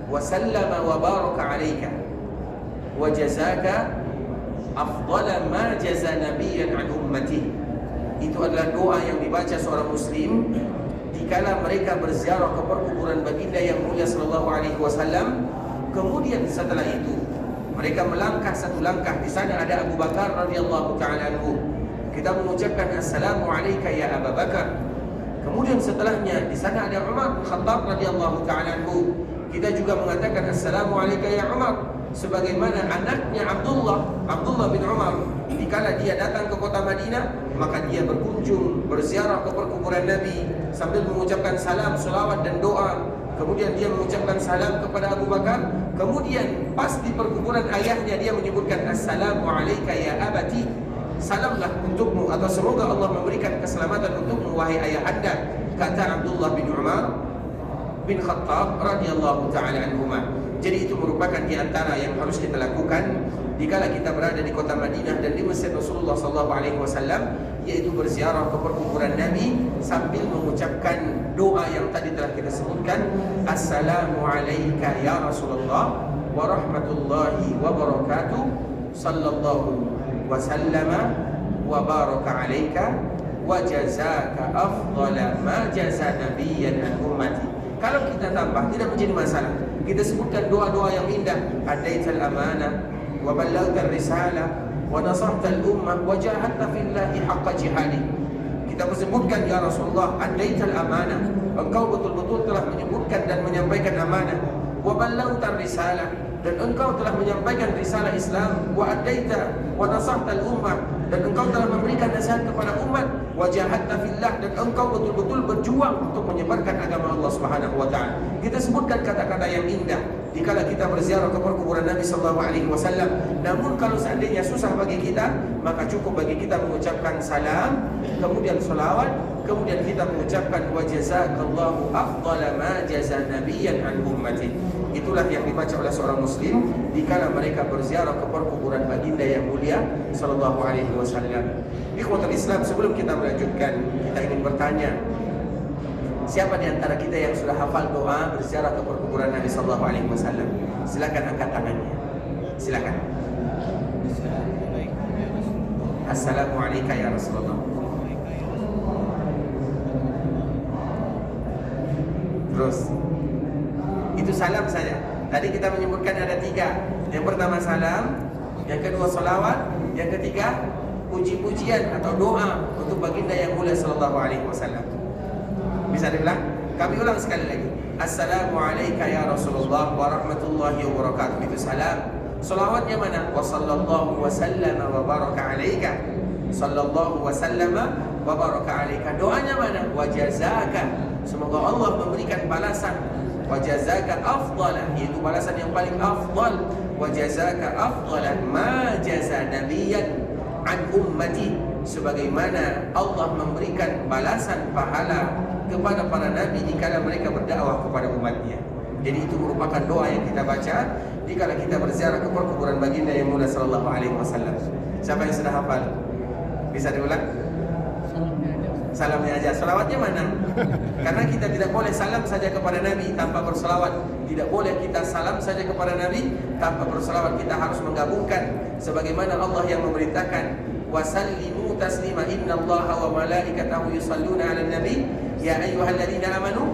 wa sallama wa baraka alayka wa jazaka afdala ma jaza nabiyyan an ummati. Itu adalah doa yang dibaca seorang muslim dikala mereka berziarah ke perkuburan baginda yang mulia sallallahu alaihi wasallam. Kemudian setelah itu mereka melangkah satu langkah, di sana ada Abu Bakar radhiyallahu taala anhu. Kita mengucapkan assalamu alayka ya Abu Bakar. Kemudian setelahnya di sana ada Umar bin Khattab radhiyallahu taala anhu. Kita juga mengatakan assalamu alayka ya Umar, sebagaimana anaknya Abdullah bin Umar dikala dia datang ke kota Madinah, maka dia berkunjung berziarah ke perkuburan Nabi sambil mengucapkan salam, selawat dan doa. Kemudian dia mengucapkan salam kepada Abu Bakar. Kemudian pas di perkuburan ayahnya dia menyebutkan assalamu alayka ya abati, salamlah untukmu atau semoga Allah memberikan keselamatan untukmu wahai ayah anda, kata Abdullah bin Umar bin Khattab radhiyallahu taala anhuma. Jadi itu merupakan di antara yang harus kita lakukan dikala kita berada di kota Madinah dan di masjid Rasulullah sallallahu alaihi wasallam, yaitu berziarah ke perkuburan Nabi sambil mengucapkan doa yang tadi telah kita sebutkan, assalamu alayka ya Rasulullah wa rahmatullahi wa barakatuh. sallallahu wa sallama wa baraka alaika wa jazaka afdala ma jaza nabiyyan an ummati. Kalau kita tambah tidak menjadi masalah. Kita sebutkan doa-doa yang indah. Adaital amanah wa ballaghtal risalah wa nasahtal ummah wa jahadta fillahi haqqa jihadi. Kita sebutkan ya Rasulullah, adaital amanah, engkau betul-betul telah menyebutkan dan menyampaikan amanah. Wa ballaghtal risalah, dan engkau telah menyampaikan risalah Islam. Wa adaita wa nasahtal ummah, dan engkau telah memberikan nasihat kepada umat. Wa jahadta fillah, dan engkau betul-betul berjuang untuk menyebarkan agama Allah Subhanahu wa taala. Kita sebutkan kata-kata yang indah dikala kita berziarah ke perkuburan Nabi sallallahu alaihi wasallam. Namun kalau seandainya susah bagi kita, maka cukup bagi kita mengucapkan salam, kemudian selawat, kemudian kita mengucapkan wa jazakallahu afdala ma jaza nabiyyan an ummati. Itulah yang dibaca oleh seorang muslim dikala mereka berziarah ke perkuburan baginda yang mulia sallallahu alaihi wasallam. Ikhwatul Islam, sebelum kita melanjutkan, kita ingin bertanya, siapa di antara kita yang sudah hafal doa berziarah ke perkuburan Nabi sallallahu alaihi wasallam? Silakan angkat tangannya. Silakan. Assalamualaikum ya Rasulullah. Terus itu salam saja. Tadi kita menyebutkan ada 3. Yang pertama salam, yang kedua salawat, yang ketiga puji-pujian atau doa untuk baginda yang mulia sallallahu alaihi wasallam. Bisa diulang? Kami ulang sekali lagi. Assalamualaikum ya Rasulullah wa rahmatullahi wa barakatuh. Itu salam. Salawatnya mana? Wa sallallahu wa sallama wa baraka alaika. Sallallahu wa sallama wa baraka alaika. Doanya mana? Wa jazaka. Semoga Allah memberikan balasan. Wa jazaka afdala, yaitu balasan yang paling afdal. Wa jazaka afdala ma jaza nabiyyan an ummati, sebagaimana Allah memberikan balasan pahala kepada para nabi dikala mereka berdakwah kepada umatnya. Jadi itu merupakan doa yang kita baca dikala kita berziarah ke perkuburan baginda yang mulia sallallahu alaihi wasallam. Siapa yang sudah hafal? Bisa diulang? Salamnya aja. Salawatnya mana? Karena kita tidak boleh salam saja kepada Nabi tanpa bersalawat. Tidak boleh kita salam saja kepada Nabi tanpa bersalawat. Kita harus menggabungkan sebagaimana Allah yang memerintahkan wasallimu taslima innallaha wa malaikatahu yusalluna 'alan nabi ya ayyuhalladzina amanu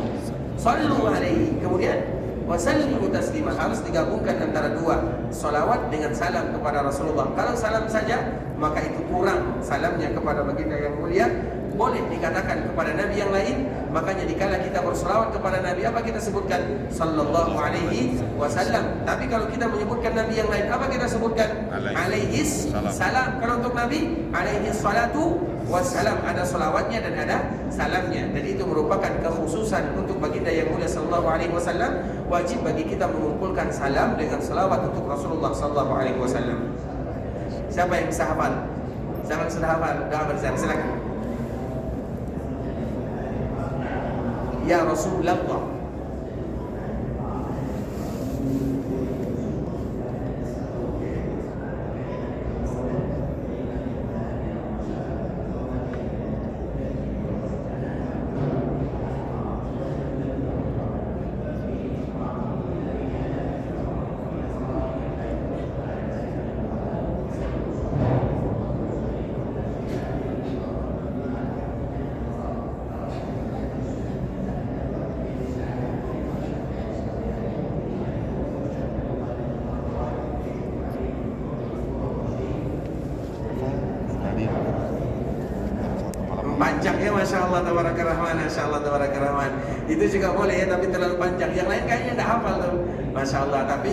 sallu 'alaihi. Kemudian wasallimu taslima, harus digabungkan antara dua, salawat dengan salam kepada Rasulullah. Kalau salam saja maka itu kurang salamnya kepada baginda yang mulia. Boleh dikatakan kepada Nabi yang lain. Makanya dikala kita berselawat kepada Nabi, apa kita sebutkan? Sallallahu alaihi wasallam. Tapi kalau kita menyebutkan Nabi yang lain, apa kita sebutkan? Alaihi salam. Kalau untuk Nabi, alaihi salatu wassalam, ada selawatnya dan ada salamnya. Dan itu merupakan kekhususan untuk baginda yang mulia sallallahu alaihi wasallam. Wajib bagi kita mengumpulkan salam dengan selawat untuk Rasulullah sallallahu alaihi wasallam. Siapa yang bisa hafal? Siapa yang sudah hafal? Doa bersama, silakan. Ya Rasulullah. Panjangnya Masya Allah Tabaraka Rahman, Masya Allah Tabaraka Rahman. Itu juga boleh ya, tapi terlalu panjang. Yang lain kayaknya tidak hafal tuh, Masya Allah. Tapi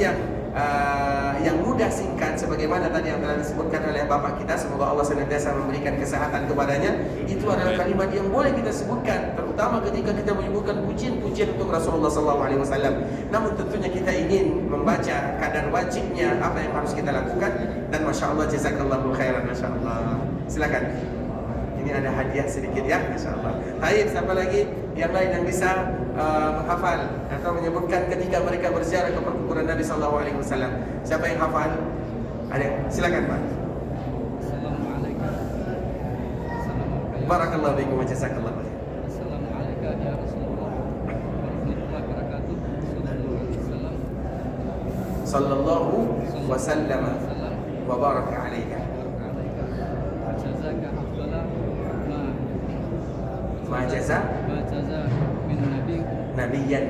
yang mudah singkat, sebagaimana tadi yang telah disebutkan oleh Bapak kita, semoga Allah senantiasa memberikan kesehatan kepadanya. Itu adalah kalimat yang boleh kita sebutkan, terutama ketika kita menyebutkan pujian-pujian untuk Rasulullah SAW. Namun tentunya kita ingin membaca kadar wajibnya, apa yang harus kita lakukan. Dan Masya Allah, jazakallahu khairan, Masya Allah. Silakan. Ini ada hadiah sedikit ya, Masya Allah. Baik, siapa lagi yang lain yang bisa menghafal atau menyebutkan ketika mereka berziarah ke perkuburan Nabi Sallallahu Alaihi Wasallam? Siapa yang hafal? Ada? Silakan Pak. Assalamualaikum. Barakallahu fiikum wa jazakallahu khairan. Assalamualaikum ya Rasulullah warahmatullahi wabarakatuh. Sallallahu wasallam wa baraka 'alaika. Jazaka afdala Ma jaza min nabiyyan.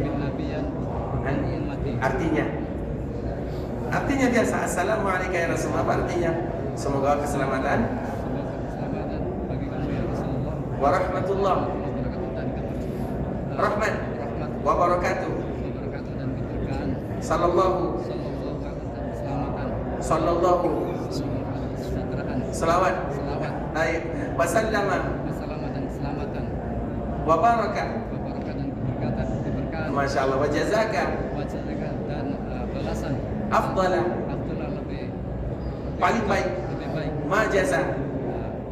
Artinya biasa, assalamualaikum ya Rasulullah. Apa artinya? Semoga keselamatan keselamatan bagi kamu ya Rasulullah, warahmatullah, rahmat wa barakatuh, wabarakatuh dan keberkahan, sallallahu sallallahu kesejahteraan, selawat, baik, wasallama keselamatan dan keselamatan, wa baraka, wabarakatuh dan keberkahan, masya Allah, wa jazaka wajah dan balasan afdala, lebih paling baik, ma jaza,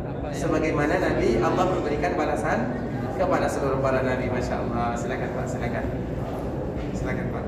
apa yang sebagaimana Nabi Allah memberikan balasan kepada seluruh para nabi. Masya Allah. Silakan Pak, silakan Pak.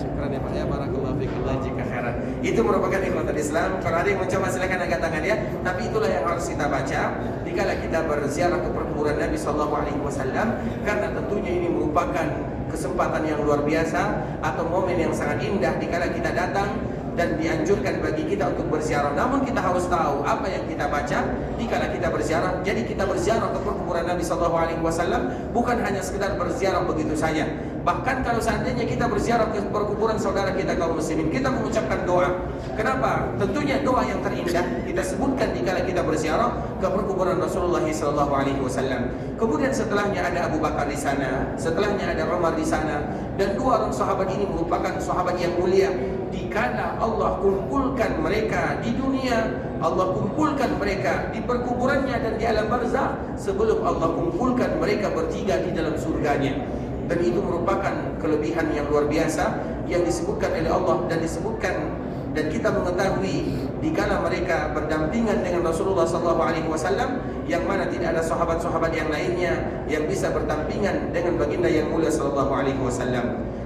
Syukran ya Pak ya, barakallahu fikum jika khairan. Itu merupakan ikhwatul Islam. Kalau ada yang mencoba silakan angkat tangan ya. Tapi itulah yang harus kita baca dikala kita berziarah ke perkuburan Nabi sallallahu alaihi wasallam, karena tentunya ini merupakan kesempatan yang luar biasa atau momen yang sangat indah dikala kita datang dan dianjurkan bagi kita untuk berziarah. Namun kita harus tahu apa yang kita baca dikala kita berziarah. Jadi kita berziarah ke perkuburan Nabi sallallahu alaihi wasallam bukan hanya sekedar berziarah begitu saja. Bahkan kalau seandainya kita berziarah ke perkuburan saudara kita kaum muslimin, kita mengucapkan doa. Kenapa? Tentunya doa yang terindah kita sebutkan dikala kita berziarah ke perkuburan Rasulullah sallallahu alaihi wasallam. Kemudian setelahnya ada Abu Bakar di sana, setelahnya ada Umar di sana, dan dua orang sahabat ini merupakan sahabat yang mulia. Dikala Allah kumpulkan mereka di dunia, Allah kumpulkan mereka di perkuburannya dan di alam barzakh sebelum Allah kumpulkan mereka bertiga di dalam surganya. Dan itu merupakan kelebihan yang luar biasa yang disebutkan oleh Allah dan disebutkan, dan kita mengetahui dikala mereka berdampingan dengan Rasulullah SAW, yang mana tidak ada sahabat-sahabat yang lainnya yang bisa berdampingan dengan baginda yang mulia SAW.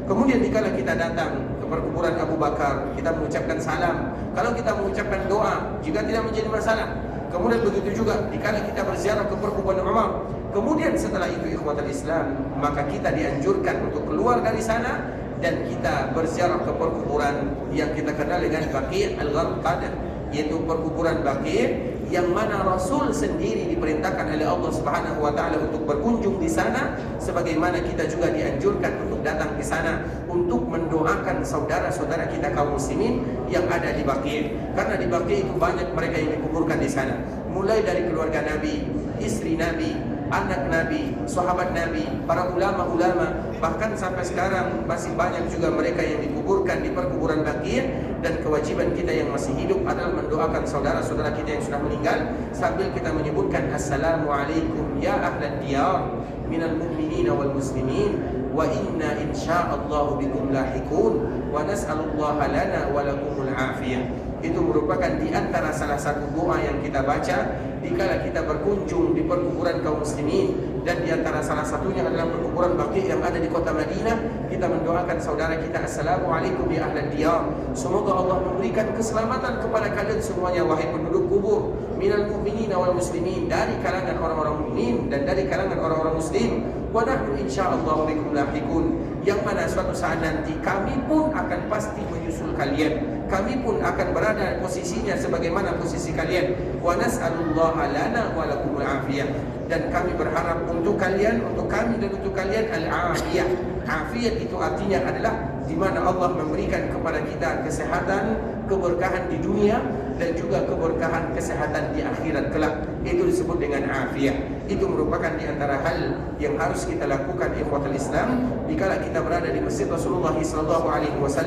Kemudian dikala kita datang ke perkuburan Abu Bakar, kita mengucapkan salam. Kalau kita mengucapkan doa juga tidak menjadi masalah. Kemudian begitu juga dikala kita berziarah ke perkuburan Umar. Kemudian setelah itu ikhwatul Islam, maka kita dianjurkan untuk keluar dari sana dan kita berziarah ke perkuburan yang kita kenal dengan Baqi' al-Gharqad, yaitu perkuburan Baqi' yang mana Rasul sendiri diperintahkan oleh Allah Subhanahu wa taala untuk berkunjung di sana, sebagaimana kita juga dianjurkan untuk datang ke sana untuk mendoakan saudara-saudara kita kaum muslimin yang ada di Baqi'. Karena di Baqi' itu banyak mereka yang dikuburkan di sana, mulai dari keluarga Nabi, istri Nabi, anak Nabi, sahabat Nabi, para ulama-ulama, bahkan sampai sekarang masih banyak juga mereka yang dikuburkan di perkuburan Baqi'. Dan kewajiban kita yang masih hidup adalah mendoakan saudara-saudara kita yang sudah meninggal sambil kita menyebutkan assalamualaikum ya ahlad diyar minal mu'minina wal muslimin wa inna insyaallah bikum lahikun wa nas'alullaha lana wa lakumul afiyah. Itu merupakan di antara salah satu doa yang kita baca dikala kita berkunjung di perkuburan kaum muslimin, dan di antara salah satunya adalah perkuburan Baqi' yang ada di kota Madinah. Kita mendoakan saudara kita, assalamualaikum ya ahlad diyar, semoga Allah memberikan keselamatan kepada kalian semuanya wahai penduduk kubur, minal mu'minina wal muslimin, dari kalangan orang-orang mukmin dan dari kalangan orang-orang muslim, wa nahnu insyaallah bikum lahiqun, yang mana suatu saat nanti kami pun akan pasti menyusul kalian, kami pun akan berada posisinya sebagaimana posisi kalian, wa nas'alullaha lana wa lakumul afiyah, dan kami berharap untuk kalian, untuk kami dan untuk kalian al-afiyah. Afiyat itu artinya adalah di mana Allah memberikan kepada kita kesehatan, keberkahan di dunia dan juga keberkahan kesehatan di akhirat kelak. Itu disebut dengan afiyah. Itu merupakan di antara hal yang harus kita lakukan ikhwatul Islam dikala kita berada di Masjid Rasulullah SAW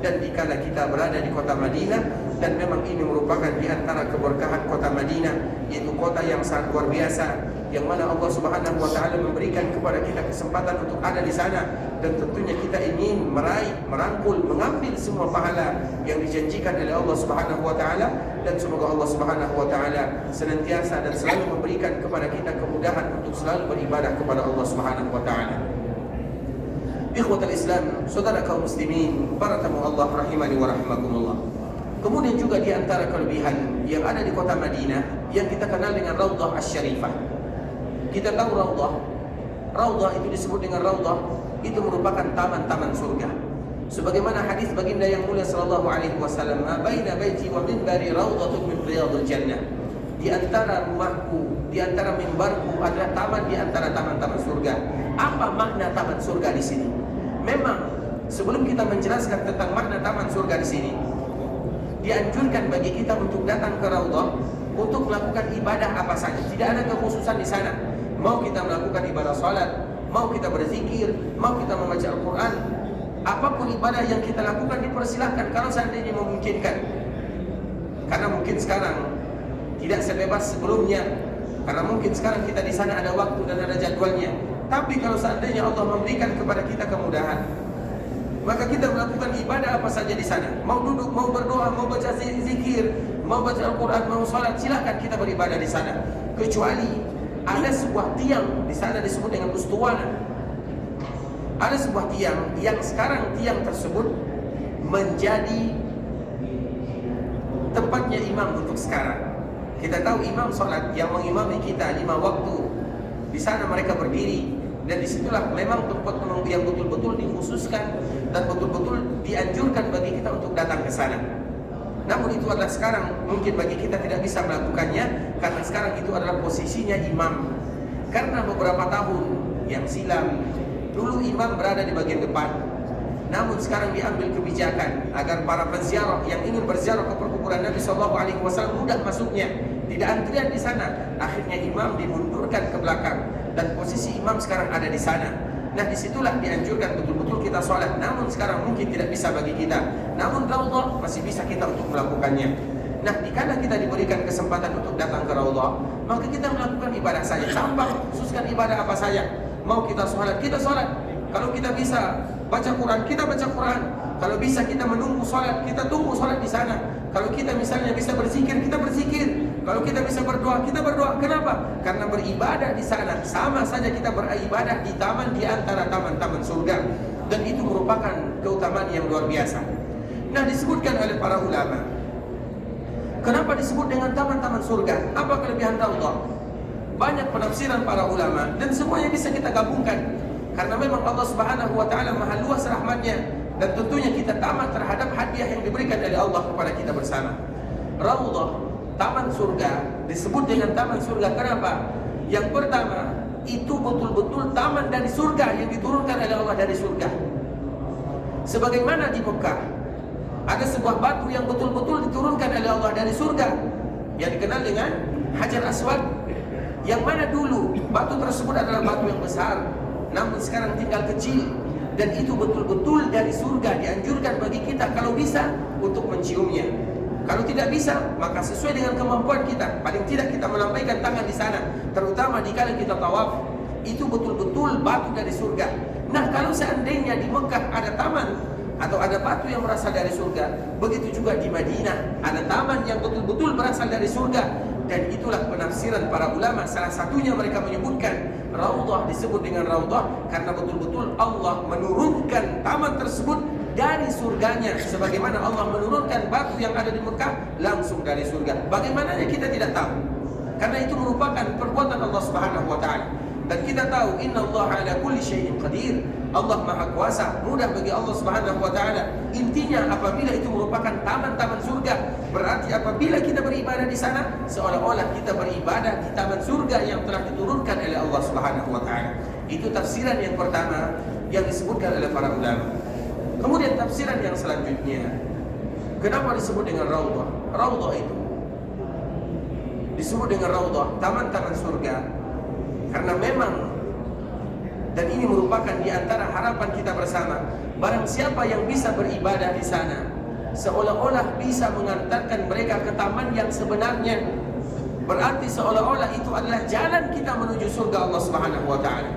dan dikala kita berada di kota Madinah. Dan memang ini merupakan di antara keberkahan kota Madinah, yaitu kota yang sangat luar biasa, yang mana Allah Subhanahu wa taala memberikan kepada kita kesempatan untuk ada di sana, dan tentunya kita ingin meraih, merangkul, mengambil semua pahala yang dijanjikan oleh Allah Subhanahu wa taala, dan semoga Allah Subhanahu wa taala senantiasa dan selalu memberikan kepada kita kemudahan untuk selalu beribadah kepada Allah Subhanahu wa taala. Ikhwatul Islam, saudara kaum muslimin, para tamu Allah rahimani wa rahimakumullah. Kemudian juga di antara kelebihan yang ada di kota Madinah yang kita kenal dengan Raudhah Asy-Syarifah. Kita tahu Raudhah itu disebut dengan Raudhah, itu merupakan taman-taman surga. Sebagaimana hadis baginda yang mulia sallallahu alaihi wasallam, "Ma baina baiti wa minbari raudhatun min riyadil jannah." Di antara rumahku, di antara mimbarku adalah taman di antara taman-taman surga. Apa makna taman surga di sini? Memang sebelum kita menjelaskan tentang makna taman surga di sini, dianjurkan bagi kita untuk datang ke raudhah untuk melakukan ibadah apa saja. Tidak ada kekhususan di sana. Mau kita melakukan ibadah salat, mau kita berzikir, mau kita membaca Al-Quran, apapun ibadah yang kita lakukan dipersilahkan kalau seandainya memungkinkan. Karena mungkin sekarang tidak sebebas sebelumnya, karena mungkin sekarang kita di sana ada waktu dan ada jadwalnya. Tapi kalau seandainya Allah memberikan kepada kita kemudahan, maka kita melakukan ibadah apa saja di sana. Mau duduk, mau berdoa, mau baca zikir, mau baca Al-Quran, mau sholat, silakan kita beribadah di sana. Kecuali ada sebuah tiang di sana disebut dengan ustuwana. Ada sebuah tiang yang sekarang tiang tersebut menjadi tempatnya imam untuk sekarang. Kita tahu imam sholat yang mengimami kita 5 waktu, di sana mereka berdiri, dan disitulah memang tempat yang betul-betul dikhususkan dan betul-betul dianjurkan bagi kita untuk datang ke sana. Namun itu adalah sekarang mungkin bagi kita tidak bisa melakukannya, karena sekarang itu adalah posisinya imam. Karena beberapa tahun yang silam dulu imam berada di bagian depan, namun sekarang diambil kebijakan agar para penziarah yang ingin berziarah ke perkuburan Nabi SAW mudah masuknya, tidak antrian di sana. Akhirnya imam dimundurkan ke belakang dan posisi imam sekarang ada di sana. Nah, disitulah dianjurkan betul-betul kita sholat. Namun sekarang mungkin tidak bisa bagi kita, namun raudhah masih bisa kita untuk melakukannya. Nah, dikala kita diberikan kesempatan untuk datang ke raudhah, maka kita melakukan ibadah saja tanpa khususkan ibadah apa saja. Mau kita sholat, kita sholat. Kalau kita bisa baca Quran, kita baca Quran. Kalau bisa kita menunggu sholat, kita tunggu sholat di sana. Kalau kita misalnya bisa berzikir, kita berzikir. Kalau kita bisa berdoa, kita berdoa. Kenapa? Karena beribadah di sana sama saja kita beribadah di taman di antara taman-taman surga. Dan itu merupakan keutamaan yang luar biasa. Nah, disebutkan oleh para ulama, kenapa disebut dengan taman-taman surga? Apa kelebihan raudhah? Banyak penafsiran para ulama dan semuanya bisa kita gabungkan. Karena memang Allah Subhanahu wa taala Maha luas rahmatnya, dan tentunya kita tamat terhadap hadiah yang diberikan dari Allah kepada kita bersama. Raudhah, taman surga, disebut dengan taman surga kenapa? Yang pertama, itu betul-betul taman dari surga yang diturunkan oleh Allah dari surga. Sebagaimana di Mekah ada sebuah batu yang betul-betul diturunkan oleh Allah dari surga yang dikenal dengan Hajar Aswad, yang mana dulu batu tersebut adalah batu yang besar, namun sekarang tinggal kecil, dan itu betul-betul dari surga. Dianjurkan bagi kita kalau bisa untuk menciumnya. Kalau tidak bisa, maka sesuai dengan kemampuan kita, paling tidak kita melambaikan tangan di sana, terutama di kala kita tawaf. Itu betul-betul batu dari surga. Nah, kalau seandainya di Mekah ada taman atau ada batu yang berasal dari surga, begitu juga di Madinah ada taman yang betul-betul berasal dari surga. Dan itulah penafsiran para ulama. Salah satunya mereka menyebutkan raudhah disebut dengan raudhah karena betul-betul Allah menurunkan taman tersebut dari surganya, sebagaimana Allah menurunkan batu yang ada di Mekah langsung dari surga. Bagaimananya kita tidak tahu, karena itu merupakan perbuatan Allah Subhanahu wa taala. Dan kita tahu innallaha ala kulli syai'in qadir. Allah Maha Kuasa, mudah bagi Allah Subhanahu wa taala. Intinya apabila itu merupakan taman-taman surga, berarti apabila kita beribadah di sana seolah-olah kita beribadah di taman surga yang telah diturunkan oleh Allah Subhanahu wa taala. Itu tafsiran yang pertama yang disebutkan oleh para ulama. Kemudian tafsiran yang selanjutnya, kenapa disebut dengan raudhah? Raudhah itu disebut dengan raudhah, taman-taman surga, karena memang, dan ini merupakan di antara harapan kita bersama, barang siapa yang bisa beribadah di sana, seolah-olah bisa mengantarkan mereka ke taman yang sebenarnya. Berarti seolah-olah itu adalah jalan kita menuju surga Allah Subhanahu wa taala.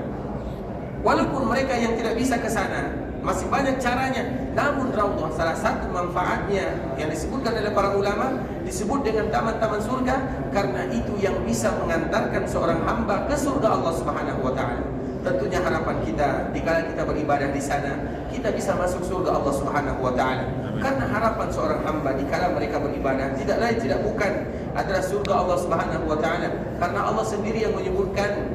Walaupun mereka yang tidak bisa ke sana, masih banyak caranya. Namun raudhah, salah satu manfaatnya yang disebutkan oleh para ulama, disebut dengan taman-taman surga karena itu yang bisa mengantarkan seorang hamba ke surga Allah Subhanahu wa taala. Tentunya harapan kita dikala kita beribadah di sana, kita bisa masuk surga Allah Subhanahu wa taala. Karena harapan seorang hamba dikala mereka beribadah tidak lain tidak bukan adalah surga Allah Subhanahu wa taala. Karena Allah sendiri yang menyebutkan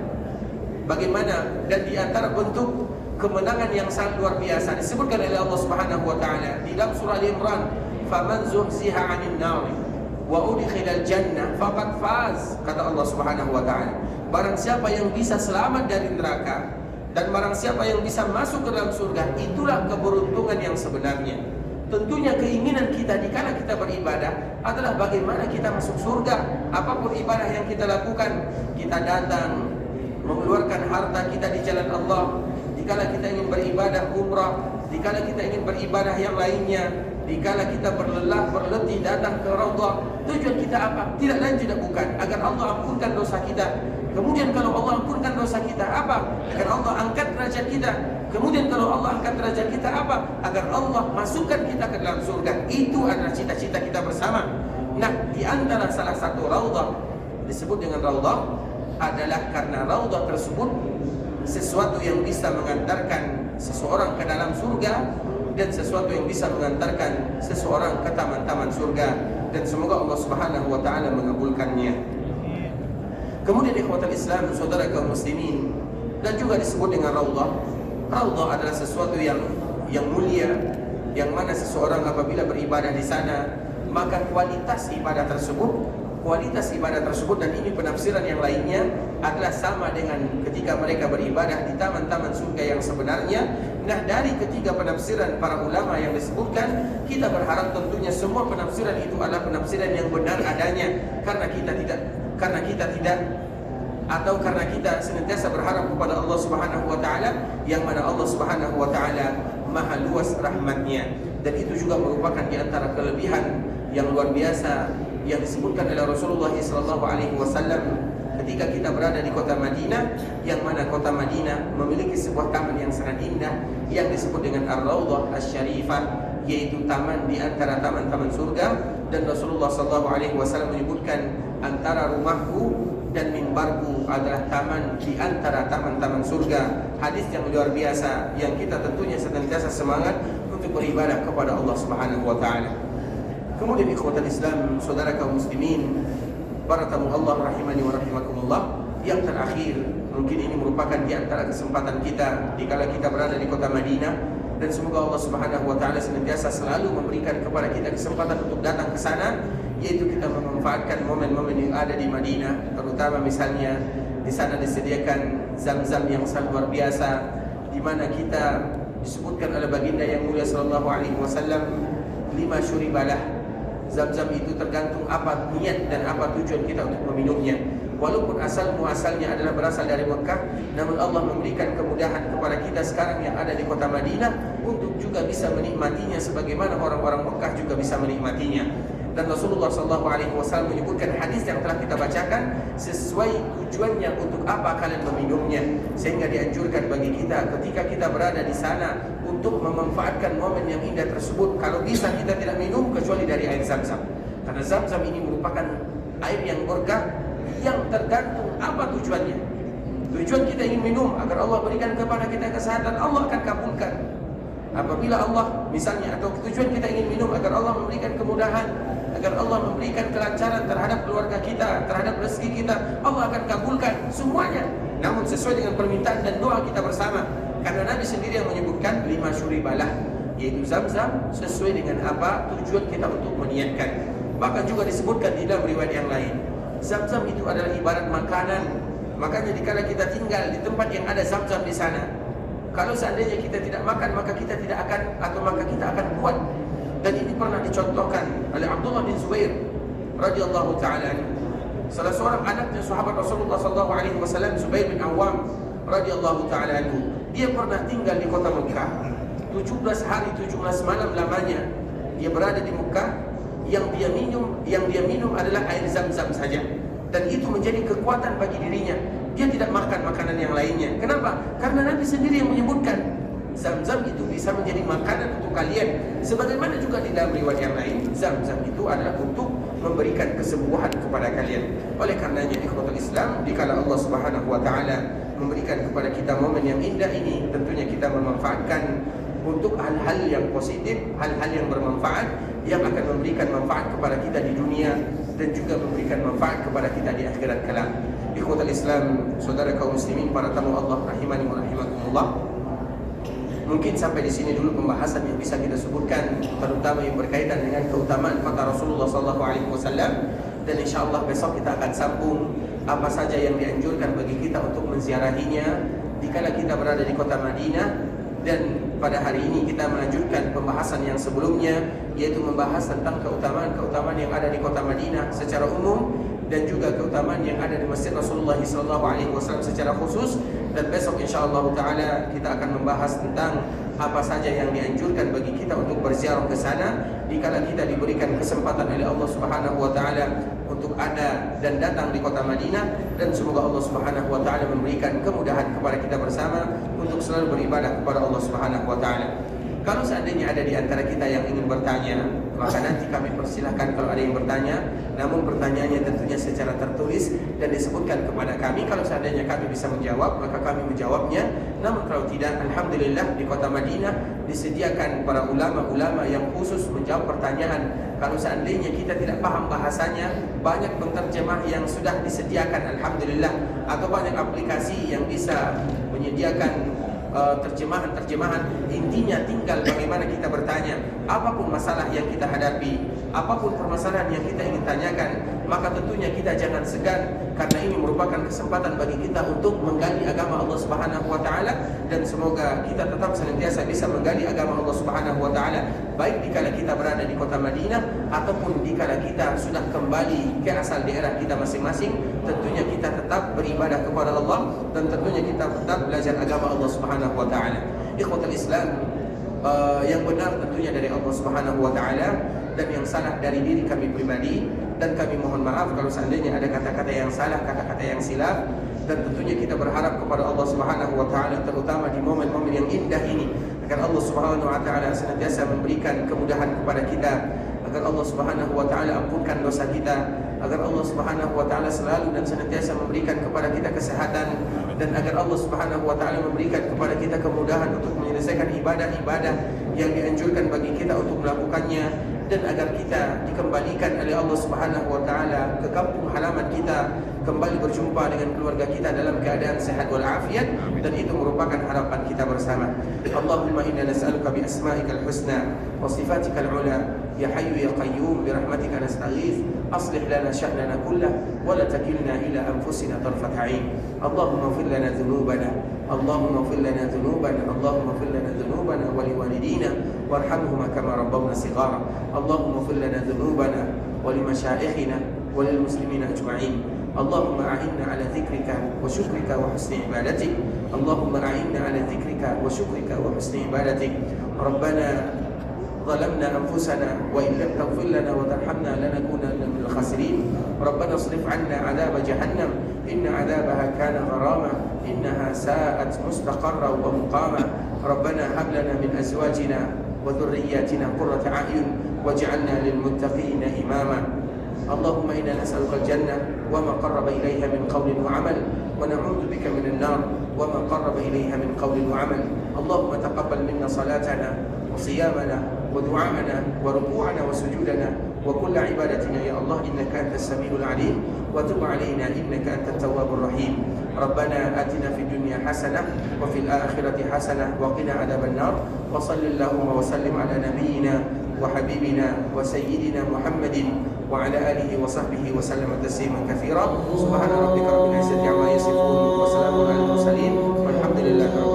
bagaimana, dan di antara bentuk kemenangan yang sangat luar biasa. Disebutkan oleh Allah Subhanahu wa taala di dalam surah Al-Imran, "Faman zuhziha 'anil nar wa udkhilal jannah faqad faz." Kata Allah Subhanahu wa taala, barang siapa yang bisa selamat dari neraka dan barang siapa yang bisa masuk ke dalam surga, itulah keberuntungan yang sebenarnya. Tentunya keinginan kita dikala kita beribadah adalah bagaimana kita masuk surga. Apapun ibadah yang kita lakukan, kita datang mengeluarkan harta kita di jalan Allah, dikala kita ingin beribadah umrah, dikala kita ingin beribadah yang lainnya, dikala kita berlelah berletih datang ke raudhah, tujuan kita apa? Tidak lain tidak bukan agar Allah ampunkan dosa kita. Kemudian kalau Allah ampunkan dosa kita, apa? Agar Allah angkat derajat kita. Kemudian kalau Allah angkat derajat kita, apa? Agar Allah masukkan kita ke dalam surga. Itu adalah cita-cita kita bersama. Nah, di antara salah satu raudhah disebut dengan raudhah adalah karena raudhah tersebut sesuatu yang bisa mengantarkan seseorang ke dalam surga dan sesuatu yang bisa mengantarkan seseorang ke taman-taman surga, dan semoga Allah Subhanahu wa taala mengabulkannya. Kemudian ikhwatul Islam, saudara kaum muslimin, dan juga disebut dengan raudhah. Raudhah adalah sesuatu yang mulia, yang mana seseorang apabila beribadah di sana, maka kualitas ibadah tersebut dan ini penafsiran yang lainnya adalah sama dengan ketika mereka beribadah di taman-taman surga yang sebenarnya. Nah, dari ketiga penafsiran para ulama yang disebutkan, kita berharap tentunya semua penafsiran itu adalah penafsiran yang benar adanya, karena kita senantiasa berharap kepada Allah Subhanahu wa taala, yang mana Allah Subhanahu wa taala maha luas rahmatnya. Dan itu juga merupakan di antara kelebihan yang luar biasa yang disebutkan oleh Rasulullah SAW ketika kita berada di kota Madinah, yang mana kota Madinah memiliki sebuah taman yang sangat indah yang disebut dengan Ar-Raudhah Asy-Syarifah, yaitu taman di antara taman-taman surga. Dan Rasulullah SAW menyebutkan, antara rumahku dan mimbarku adalah taman di antara taman-taman surga. Hadis yang luar biasa yang kita tentunya senantiasa semangat untuk beribadah kepada Allah Subhanahu wa taala. Kemudian ikhwatul Islam, saudara kaum muslimin, para tamu Allah rahimani wa rahimakumullah, yang terakhir, mungkin ini merupakan di antara kesempatan kita dikala kita berada di kota Madinah, dan semoga Allah Subhanahu wa taala senantiasa selalu memberikan kepada kita kesempatan untuk datang ke sana, yaitu kita memanfaatkan momen-momen yang ada di Madinah, terutama misalnya di sana disediakan zam-zam yang sangat luar biasa, di mana kita disebutkan oleh baginda yang mulia sallallahu alaihi wasallam, 5 syuribalah. Zam-zam itu tergantung apa niat dan apa tujuan kita untuk meminumnya. Walaupun muasalnya adalah berasal dari Mekah, namun Allah memberikan kemudahan kepada kita sekarang yang ada di kota Madinah untuk juga bisa menikmatinya sebagaimana orang-orang Mekah juga bisa menikmatinya. Dan Rasulullah SAW menyebutkan hadis yang telah kita bacakan sesuai tujuannya untuk apa kalian meminumnya, sehingga dianjurkan bagi kita ketika kita berada di sana untuk memanfaatkan momen yang indah tersebut. Kalau bisa kita tidak minum kecuali dari air zam-zam, karena zam-zam ini merupakan air yang berkah yang tergantung apa tujuannya. Tujuan kita ingin minum agar Allah berikan kepada kita kesehatan, Allah akan kabulkan. Apabila Allah misalnya, atau tujuan kita ingin minum agar Allah memberikan kemudahan, agar Allah memberikan kelancaran terhadap keluarga kita, terhadap rezeki kita, Allah akan kabulkan semuanya, namun sesuai dengan permintaan dan doa kita bersama. Karena Nabi sendiri yang menyebutkan 5 syuribalah, yaitu zam-zam, sesuai dengan apa tujuan kita untuk meniatkan. Bahkan juga disebutkan di dalam riwayat yang lain, zam-zam itu adalah ibarat makanan. Makanya dikala kita tinggal di tempat yang ada zam-zam di sana, kalau seandainya kita tidak makan, maka kita tidak akan, atau maka kita akan kuat. Dan ini pernah dicontohkan oleh Abdullah bin Zubair radhiyallahu taala anhu, salah seorang anaknya sahabat Rasulullah sallallahu alaihi wasallam, Zubair bin Awam radhiyallahu taala anhu. Dia pernah tinggal di kota Mekah 17 hari 17 malam lamanya. Dia berada di Mekah, yang dia minum adalah air zam-zam saja, dan itu menjadi kekuatan bagi dirinya. Dia tidak makan makanan yang lainnya. Kenapa? Karena Nabi sendiri yang menyebutkan zam-zam itu bisa menjadi makanan untuk kalian. Sebagaimana juga di dalam riwayat yang lain, zam-zam itu adalah untuk memberikan kesembuhan kepada kalian. Oleh karenanya ikhwatul Islam, dikala Allah Subhanahu wa taala memberikan kepada kita momen yang indah ini, tentunya kita memanfaatkan untuk hal-hal yang positif, hal-hal yang bermanfaat, yang akan memberikan manfaat kepada kita di dunia dan juga memberikan manfaat kepada kita di akhirat kelak. Ikhwatul Islam, saudara kaum muslimin, para tamu Allah rahimani wa rahimakumullah, Mungkin sampai di sini dulu pembahasan yang bisa kita sebutkan, terutama yang berkaitan dengan keutamaan kota Rasulullah SAW. Dan insyaAllah besok kita akan sambung apa saja yang dianjurkan bagi kita untuk menziarahinya dikala kita berada di kota Madinah. Dan pada hari ini kita melanjutkan pembahasan yang sebelumnya, yaitu membahas tentang keutamaan-keutamaan yang ada di kota Madinah secara umum, dan juga keutamaan yang ada di Masjid Rasulullah SAW secara khusus. Dan besok insyaAllah ta'ala kita akan membahas tentang apa saja yang dianjurkan bagi kita untuk berziarah ke sana dikala kita diberikan kesempatan oleh Allah Subhanahu wa taala untuk ada dan datang di kota Madinah. Dan semoga Allah Subhanahu wa taala memberikan kemudahan kepada kita bersama untuk selalu beribadah kepada Allah Subhanahu wa taala. Kalau seandainya ada di antara kita yang ingin bertanya, maka nanti kami persilahkan kalau ada yang bertanya. Namun pertanyaannya tentunya secara tertulis dan disebutkan kepada kami. Kalau seandainya kami bisa menjawab, maka kami menjawabnya. Namun kalau tidak, alhamdulillah di kota Madinah disediakan para ulama-ulama yang khusus menjawab pertanyaan. Kalau seandainya kita tidak paham bahasanya, banyak penterjemah yang sudah disediakan, alhamdulillah. Atau banyak aplikasi yang bisa menyediakan terjemahan-terjemahan. Intinya tinggal bagaimana kita bertanya. Apapun masalah yang kita hadapi, apapun permasalahan yang kita ingin tanyakan, maka tentunya kita jangan segan, karena ini merupakan kesempatan bagi kita untuk menggali agama Allah Subhanahu wa taala. Dan semoga kita tetap senantiasa bisa menggali agama Allah Subhanahu wa taala, baik dikala kita berada di kota Madinah ataupun dikala kita sudah kembali ke asal daerah kita masing-masing. Tentunya kita tetap beribadah kepada Allah, dan tentunya kita tetap belajar agama Allah Subhanahu wa taala. Ikhwatul Islam, yang benar tentunya dari Allah Subhanahu wa taala, dan yang salah dari diri kami pribadi. Dan kami mohon maaf kalau seandainya ada kata-kata yang salah, kata-kata yang silap. Dan tentunya kita berharap kepada Allah Subhanahu wa taala, terutama di momen-momen yang indah ini, agar Allah Subhanahu wa taala senantiasa memberikan kemudahan kepada kita, agar Allah Subhanahu wa taala ampunkan dosa kita, agar Allah Subhanahu wa taala selalu dan senantiasa memberikan kepada kita kesehatan, dan agar Allah Subhanahu wa taala memberikan kepada kita kemudahan untuk menyelesaikan ibadah-ibadah yang dianjurkan bagi kita untuk melakukannya, dan agar kita dikembalikan oleh Allah Subhanahu wa taala ke kampung halaman kita, kembali berjumpa dengan keluarga kita dalam keadaan sehat walafiat. Dan itu merupakan harapan kita bersama. Allahumma inna nas'aluka bi asma'ikal husna wa sifatikal ula, ya hayyu ya qayyum, bi rahmatika nastaghith, aslih lana sya'nana kullah wa la takilna ila anfusina tarfat 'ain. Allahumma ighfir lana dhunubana, Allahumma ighfir lana dhunubana, Allahumma ighfir lana dhunubana wa liwalidina warhamhuma kama rabbawna shighara. Allahumma ighfir lana dhunubana wa limashayikhina wa lil muslimina ajma'in. اللهم أعنا على ذكرك وشكرك وحسن عبادتك. اللهم أعنا على ذكرك وشكرك وحسن عبادتك. ربنا ظلمنا أنفسنا وإن لم تغفر لنا وترحمنا لنكونن من الخاسرين. ربنا اصرف عنا عذاب جهنم إن عذابها كان غراما إنها ساءت مستقرا ومقاما. ربنا هب لنا من أزواجنا وذرياتنا قرة أعين واجعلنا للمتقين إماما. اللهم إنا نسألك الجنة وما قرب إليها من قول وعمل، ونعوذ بك من النار وما قرب إليها من قول وعمل. اللهم تقبل منا صلاتنا وصيامنا ودعاءنا وركوعنا وسجودنا وكل عبادتنا يا الله، إنك أنت السميع العليم، وتب علينا إنك أنت التواب الرحيم. ربنا آتنا في الدنيا حسنة وفي الآخرة حسنة وقنا عذاب النار. وصل اللهم وسلم على نبينا وحبيبنا وسيدنا محمد وعلى آله وصحبه وسلم تسليما كثيرا. سبحان ربك رب العزة عما يصفون وسلام على المرسلين والحمد لله رب العالمين.